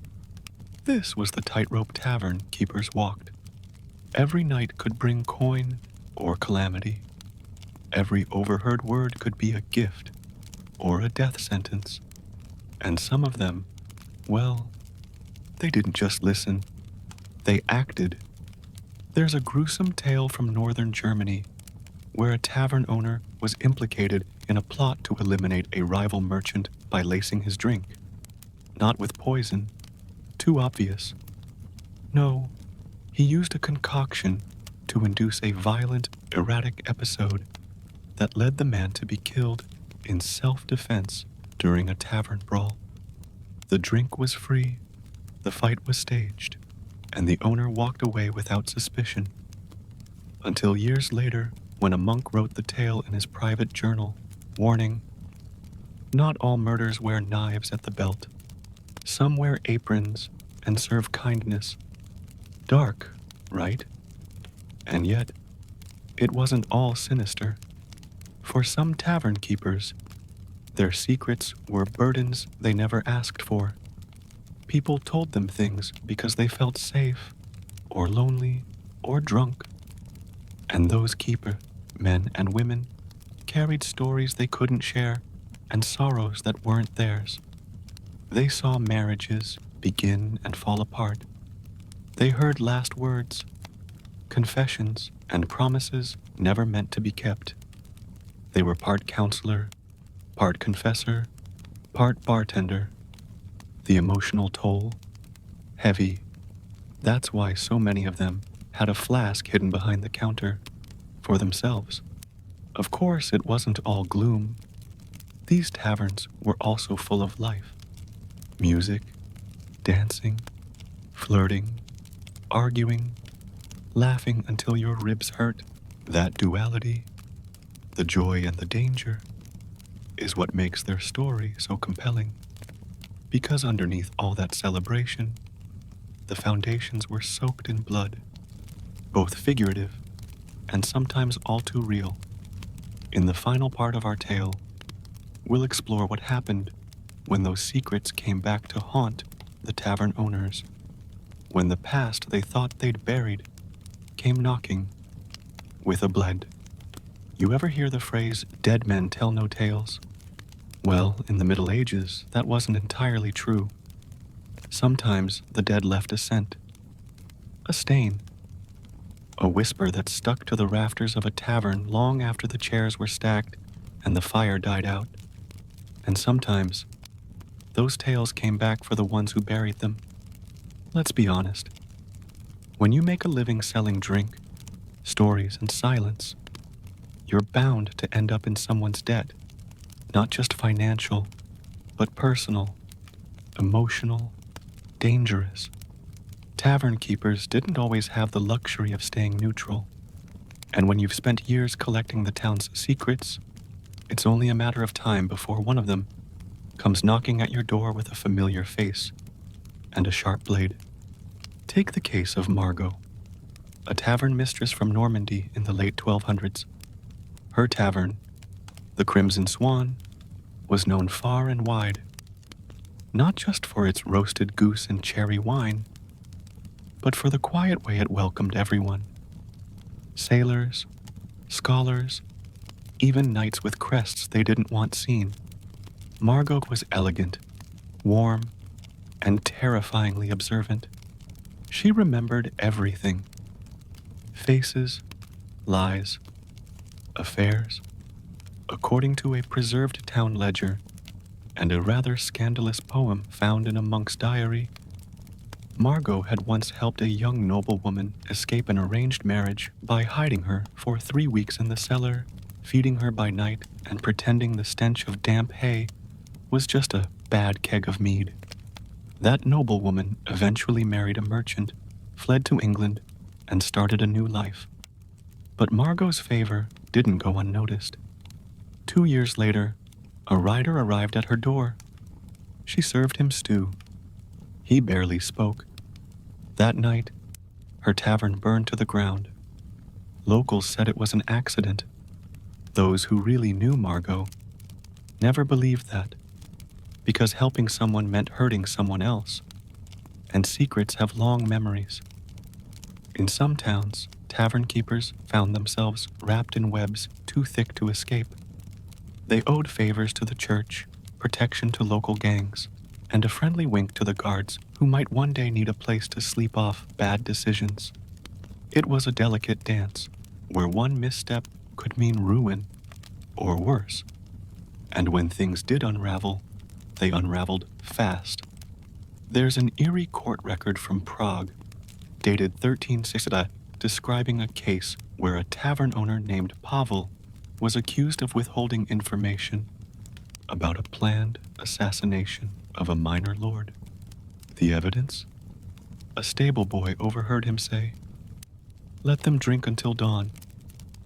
This was the tightrope tavern keepers walked. Every night could bring coin or calamity. Every overheard word could be a gift or a death sentence. And some of them, well, they didn't just listen, they acted. There's a gruesome tale from northern Germany where a tavern owner was implicated in a plot to eliminate a rival merchant by lacing his drink. Not with poison, too obvious. No, he used a concoction to induce a violent, erratic episode that led the man to be killed in self-defense during a tavern brawl. The drink was free, the fight was staged, and the owner walked away without suspicion. Until years later, when a monk wrote the tale in his private journal, warning, "Not all murders wear knives at the belt. Some wear aprons and serve kindness." Dark, right? And yet, it wasn't all sinister. For some tavern keepers, their secrets were burdens they never asked for. People told them things because they felt safe, or lonely, or drunk. And those keeper, men and women, carried stories they couldn't share and sorrows that weren't theirs. They saw marriages begin and fall apart. They heard last words, confessions, and promises never meant to be kept. They were part counselor, part confessor, part bartender. The emotional toll, heavy. That's why so many of them had a flask hidden behind the counter for themselves. Of course, it wasn't all gloom. These taverns were also full of life. Music, dancing, flirting, arguing, laughing until your ribs hurt. That duality, the joy and the danger, is what makes their story so compelling. Because underneath all that celebration, the foundations were soaked in blood, both figurative and sometimes all too real. In the final part of our tale, we'll explore what happened when those secrets came back to haunt the tavern owners, when the past they thought they'd buried came knocking with a bled. You ever hear the phrase, "dead men tell no tales"? Well, in the Middle Ages, that wasn't entirely true. Sometimes the dead left a scent, a stain, a whisper that stuck to the rafters of a tavern long after the chairs were stacked and the fire died out. And sometimes, those tales came back for the ones who buried them. Let's be honest. When you make a living selling drink, stories, and silence, you're bound to end up in someone's debt. Not just financial, but personal, emotional, dangerous. Tavern keepers didn't always have the luxury of staying neutral. And when you've spent years collecting the town's secrets, it's only a matter of time before one of them comes knocking at your door with a familiar face and a sharp blade. Take the case of Margot, a tavern mistress from Normandy in the late 1200s. Her tavern, the Crimson Swan, was known far and wide, not just for its roasted goose and cherry wine, but for the quiet way it welcomed everyone. Sailors, scholars, even knights with crests they didn't want seen. Margot was elegant, warm, and terrifyingly observant. She remembered everything. Faces, lies, affairs. According to a preserved town ledger and a rather scandalous poem found in a monk's diary, Margot had once helped a young noblewoman escape an arranged marriage by hiding her for 3 weeks in the cellar, feeding her by night, and pretending the stench of damp hay was just a bad keg of mead. That noblewoman eventually married a merchant, fled to England, and started a new life. But Margot's favor didn't go unnoticed. 2 years later, a rider arrived at her door. She served him stew. He barely spoke. That night, her tavern burned to the ground. Locals said it was an accident. Those who really knew Margot never believed that, because helping someone meant hurting someone else, and secrets have long memories. In some towns, tavern keepers found themselves wrapped in webs too thick to escape. They owed favors to the church, protection to local gangs, and a friendly wink to the guards who might one day need a place to sleep off bad decisions. It was a delicate dance, where one misstep could mean ruin, or worse. And when things did unravel, they unraveled fast. There's an eerie court record from Prague, dated 1360, describing a case where a tavern owner named Pavel was accused of withholding information about a planned assassination of a minor lord. The evidence? A stable boy overheard him say, "Let them drink until dawn.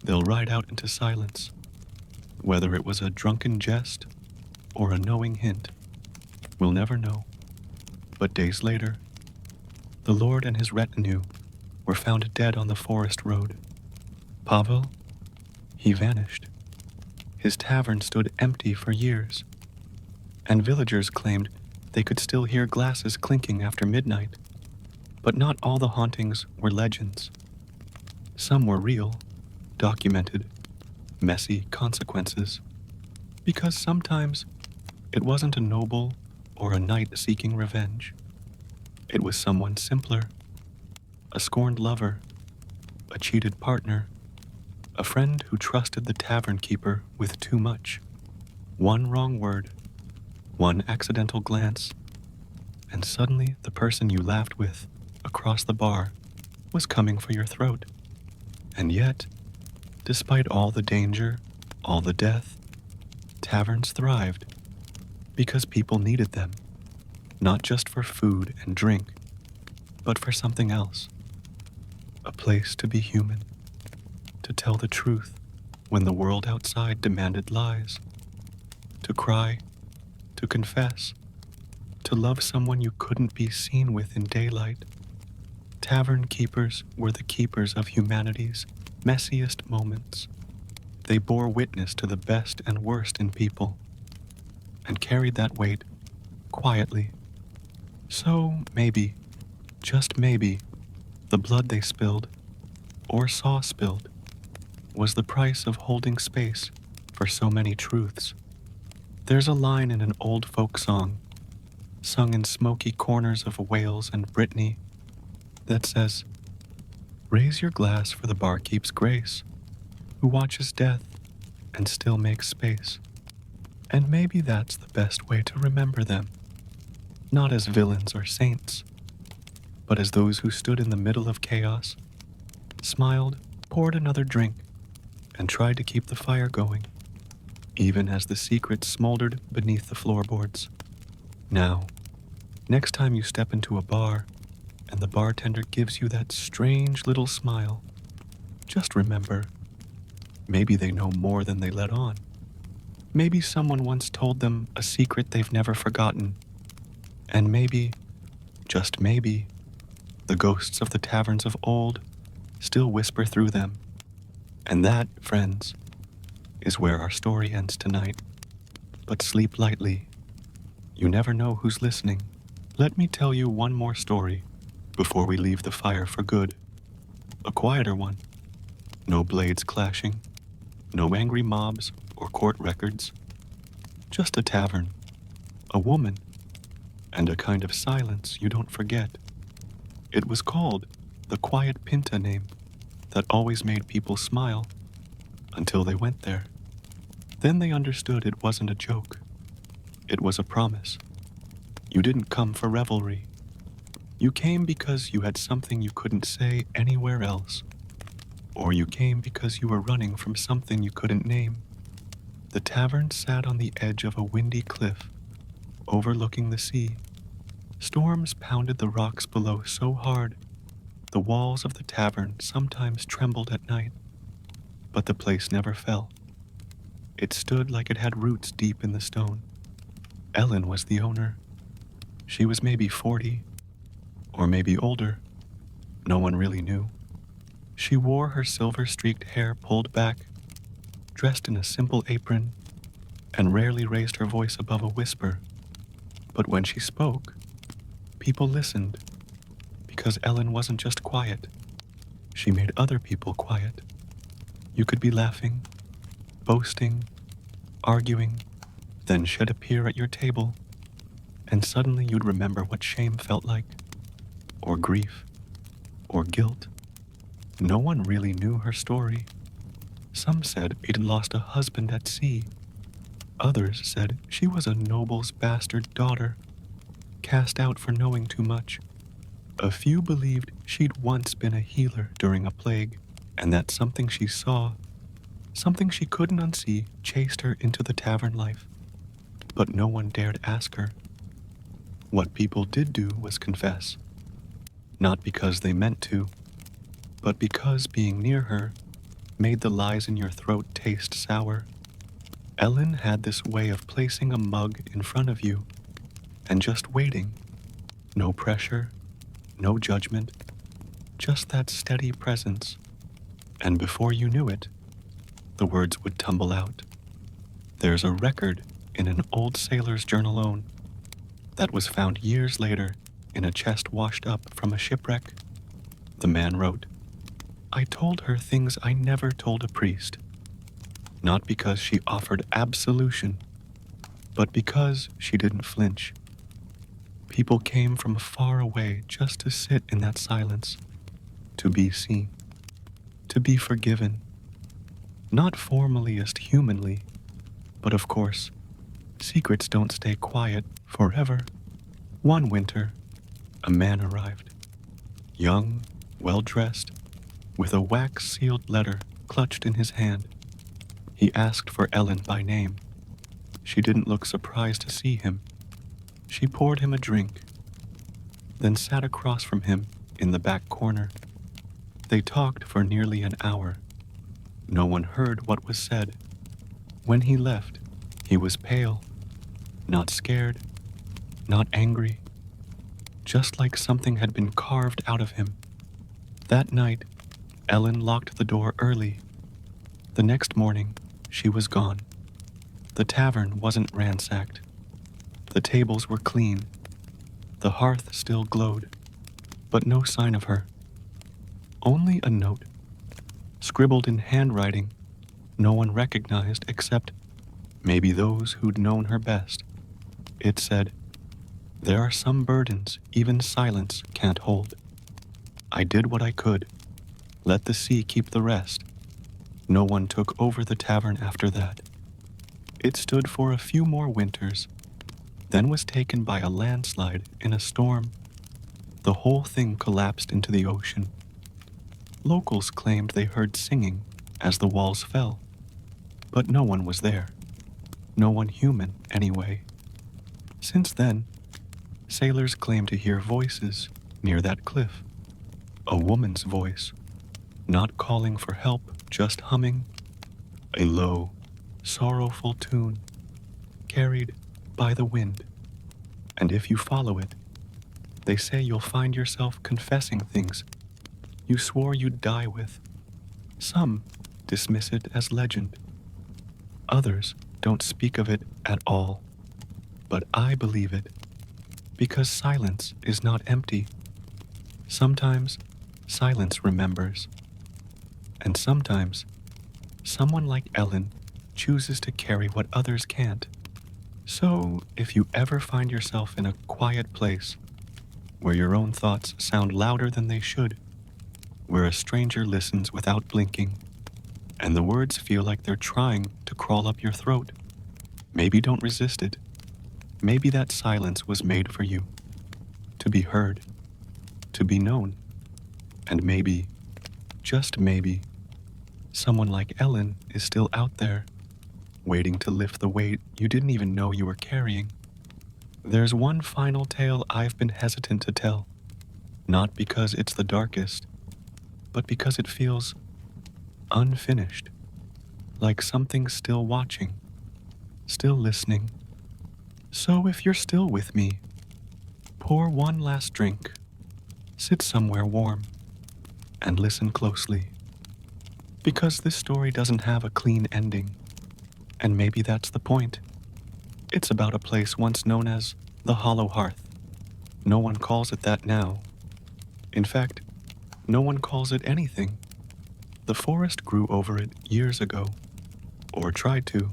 They'll ride out into silence." Whether it was a drunken jest or a knowing hint, we'll never know. But days later, the lord and his retinue were found dead on the forest road. Pavel, he vanished. His tavern stood empty for years, and villagers claimed they could still hear glasses clinking after midnight. But not all the hauntings were legends. Some were real, documented, messy consequences. Because sometimes it wasn't a noble or a knight seeking revenge. It was someone simpler, a scorned lover, a cheated partner, a friend who trusted the tavern keeper with too much. One wrong word, one accidental glance, and suddenly the person you laughed with across the bar was coming for your throat. And yet, despite all the danger, all the death, taverns thrived because people needed them, not just for food and drink, but for something else. A place to be human, to tell the truth when the world outside demanded lies, to cry, to confess, to love someone you couldn't be seen with in daylight. Tavern keepers were the keepers of humanity's messiest moments. They bore witness to the best and worst in people, and carried that weight quietly. So maybe, just maybe, the blood they spilled, or saw spilled, was the price of holding space for so many truths. There's a line in an old folk song, sung in smoky corners of Wales and Brittany, that says, "Raise your glass for the barkeep's grace, who watches death and still makes space." And maybe that's the best way to remember them, not as villains or saints, but as those who stood in the middle of chaos, smiled, poured another drink, and tried to keep the fire going, even as the secret smoldered beneath the floorboards. Now, next time you step into a bar and the bartender gives you that strange little smile, just remember, maybe they know more than they let on. Maybe someone once told them a secret they've never forgotten. And maybe, just maybe, the ghosts of the taverns of old still whisper through them. And that, friends, is where our story ends tonight. But sleep lightly. You never know who's listening. Let me tell you one more story before we leave the fire for good. A quieter one. No blades clashing, no angry mobs or court records. Just a tavern, a woman, and a kind of silence you don't forget. It was called the Quiet Pinta name that always made people smile until they went there. Then they understood it wasn't a joke. It was a promise. You didn't come for revelry. You came because you had something you couldn't say anywhere else, or you came because you were running from something you couldn't name. The tavern sat on the edge of a windy cliff, overlooking the sea. Storms pounded the rocks below so hard, the walls of the tavern sometimes trembled at night, but the place never fell. It stood like it had roots deep in the stone. Ellen was the owner. She was maybe 40, or maybe older. No one really knew. She wore her silver-streaked hair pulled back, dressed in a simple apron, and rarely raised her voice above a whisper. But when she spoke, people listened, because Ellen wasn't just quiet. She made other people quiet. You could be laughing, boasting, arguing, then she'd appear at your table, and suddenly you'd remember what shame felt like, or grief, or guilt. No one really knew her story. Some said she'd lost a husband at sea. Others said she was a noble's bastard daughter, cast out for knowing too much. A few believed she'd once been a healer during a plague, and that something she saw, something she couldn't unsee, chased her into the tavern life. But no one dared ask her. What people did do was confess, not because they meant to, but because being near her made the lies in your throat taste sour. Ellen had this way of placing a mug in front of you and just waiting. No pressure, no judgment, just that steady presence. And before you knew it, the words would tumble out. There's a record in an old sailor's journal that was found years later in a chest washed up from a shipwreck. The man wrote, "I told her things I never told a priest, not because she offered absolution, but because she didn't flinch. People came from far away just to sit in that silence, to be seen, to be forgiven, not formaliest humanly, but of course, secrets don't stay quiet forever." One winter, a man arrived, young, well-dressed, with a wax-sealed letter clutched in his hand. He asked for Ellen by name. She didn't look surprised to see him. She poured him a drink, then sat across from him in the back corner. They talked for nearly an hour. No one heard what was said. When he left, he was pale, not scared, not angry, just like something had been carved out of him. That night, Ellen locked the door early. The next morning, she was gone. The tavern wasn't ransacked. The tables were clean. The hearth still glowed, but no sign of her. Only a note, scribbled in handwriting no one recognized except maybe those who'd known her best. It said, "There are some burdens even silence can't hold. I did what I could. Let the sea keep the rest." No one took over the tavern after that. It stood for a few more winters, then was taken by a landslide in a storm. The whole thing collapsed into the ocean. Locals claimed they heard singing as the walls fell, but no one was there. No one human, anyway. Since then, sailors claim to hear voices near that cliff. A woman's voice, not calling for help, just humming. A low, sorrowful tune, carried by the wind. And if you follow it, they say you'll find yourself confessing things you swore you'd die with. Some dismiss it as legend. Others don't speak of it at all. But I believe it, because silence is not empty. Sometimes silence remembers. And sometimes someone like Ellen chooses to carry what others can't. So if you ever find yourself in a quiet place, where your own thoughts sound louder than they should, where a stranger listens without blinking, and the words feel like they're trying to crawl up your throat, maybe don't resist it. Maybe that silence was made for you, to be heard, to be known. And maybe, just maybe, someone like Ellen is still out there, waiting to lift the weight you didn't even know you were carrying. There's one final tale I've been hesitant to tell, not because it's the darkest, but because it feels unfinished, like something's still watching, still listening. So if you're still with me, pour one last drink, sit somewhere warm, and listen closely. Because this story doesn't have a clean ending, and maybe that's the point. It's about a place once known as the Hollow Hearth. No one calls it that now. In fact, no one calls it anything. The forest grew over it years ago, or tried to,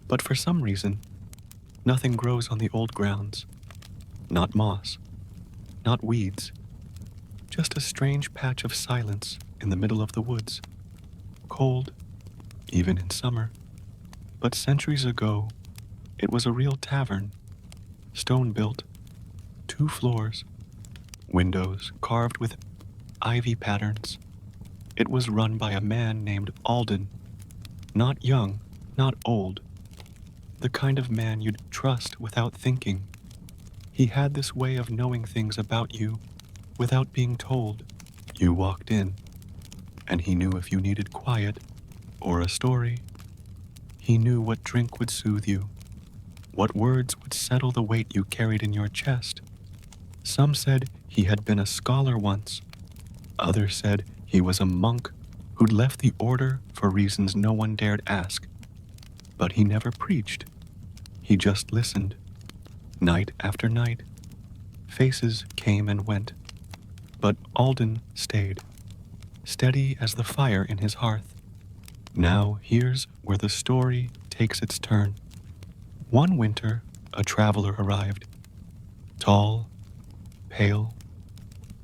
but for some reason, nothing grows on the old grounds. Not moss, not weeds, just a strange patch of silence in the middle of the woods. Cold, even in summer. But centuries ago, it was a real tavern, stone-built, 2 floors, windows carved with ivy patterns. It was run by a man named Alden, not young, not old, the kind of man you'd trust without thinking. He had this way of knowing things about you without being told. You walked in, and he knew if you needed quiet or a story. He knew what drink would soothe you, what words would settle the weight you carried in your chest. Some said he had been a scholar once. Others said he was a monk who'd left the order for reasons no one dared ask. But he never preached. He just listened. Night after night, faces came and went. But Alden stayed, steady as the fire in his hearth. Now here's where the story takes its turn. One winter, a traveler arrived. Tall, pale,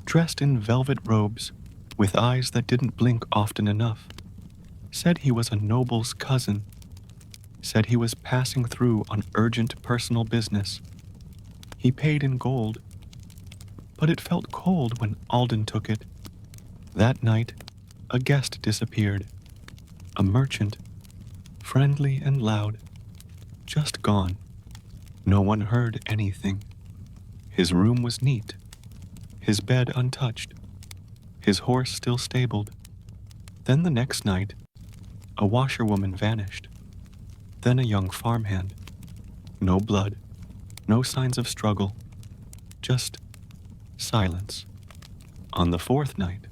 dressed in velvet robes, with eyes that didn't blink often enough. Said he was a noble's cousin. Said he was passing through on urgent personal business. He paid in gold, but it felt cold when Alden took it. That night, a guest disappeared. A merchant, friendly and loud, just gone. No one heard anything. His room was neat, his bed untouched, his horse still stabled. Then the next night, a washerwoman vanished. Then a young farmhand. No blood, no signs of struggle, just silence. On the 4th night,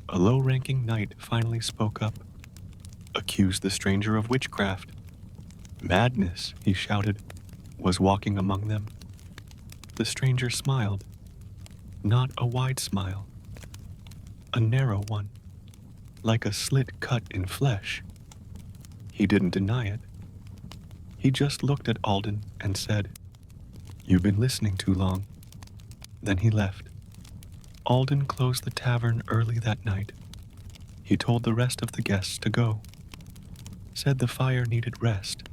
a low-ranking knight finally spoke up, accused the stranger of witchcraft. Madness, he shouted, was walking among them. The stranger smiled, not a wide smile, a narrow one, like a slit cut in flesh. He didn't deny it. He just looked at Alden and said, "You've been listening too long." Then he left. Alden closed the tavern early that night. He told the rest of the guests to go. Said the fire needed rest.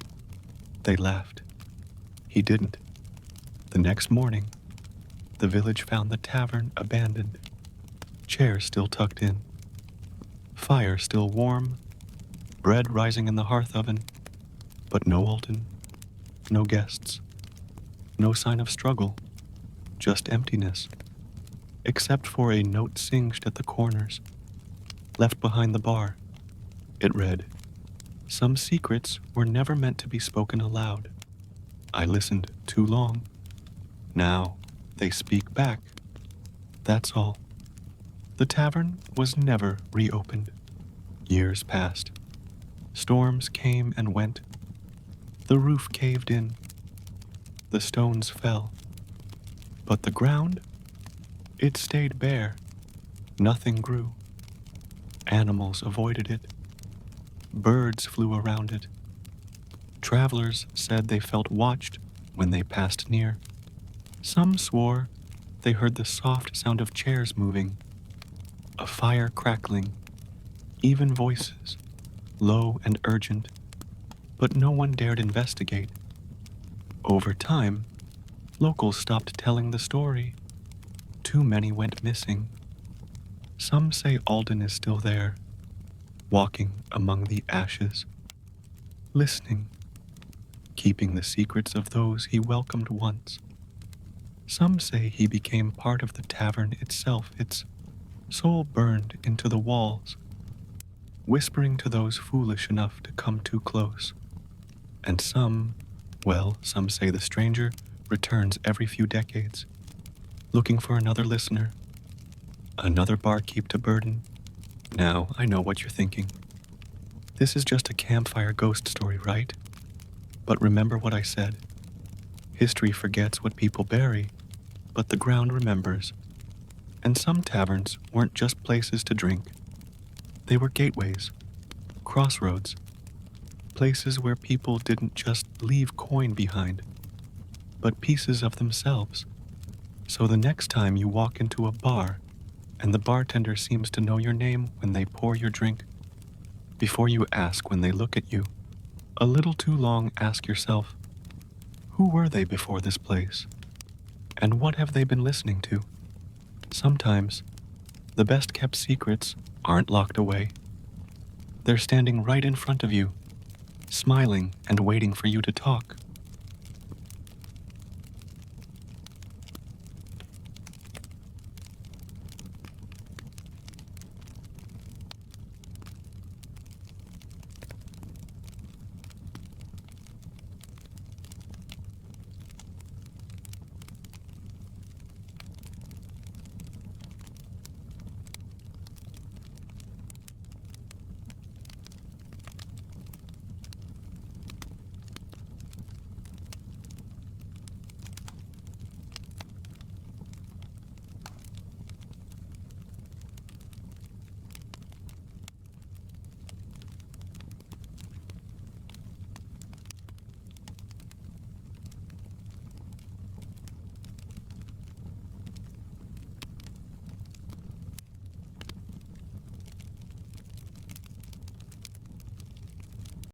They laughed. He didn't. The next morning, the village found the tavern abandoned. Chairs still tucked in. Fire still warm. Bread rising in the hearth oven. But no Alden. No guests. No sign of struggle. Just emptiness. Except for a note singed at the corners, left behind the bar. It read, "Some secrets were never meant to be spoken aloud. I listened too long. Now they speak back. That's all." The tavern was never reopened. Years passed. Storms came and went. The roof caved in. The stones fell. But the ground? It stayed bare. Nothing grew. Animals avoided it. Birds flew around it. Travelers said they felt watched when they passed near. Some swore they heard the soft sound of chairs moving, a fire crackling, even voices, low and urgent, but no one dared investigate. Over time, locals stopped telling the story. too many went missing. Some say Alden is still there, walking among the ashes, listening, keeping the secrets of those he welcomed once. Some say he became part of the tavern itself, its soul burned into the walls, whispering to those foolish enough to come too close. And some say the stranger returns every few decades, looking for another listener, another barkeep to burden. Now, I know what you're thinking. This is just a campfire ghost story, right? But remember what I said. History forgets what people bury, but the ground remembers. And some taverns weren't just places to drink. They were gateways, crossroads, places where people didn't just leave coin behind, but pieces of themselves. So the next time you walk into a bar and the bartender seems to know your name when they pour your drink, before you ask when they look at you, a little too long ask yourself, who were they before this place? And what have they been listening to? Sometimes, the best kept secrets aren't locked away. They're standing right in front of you, smiling and waiting for you to talk.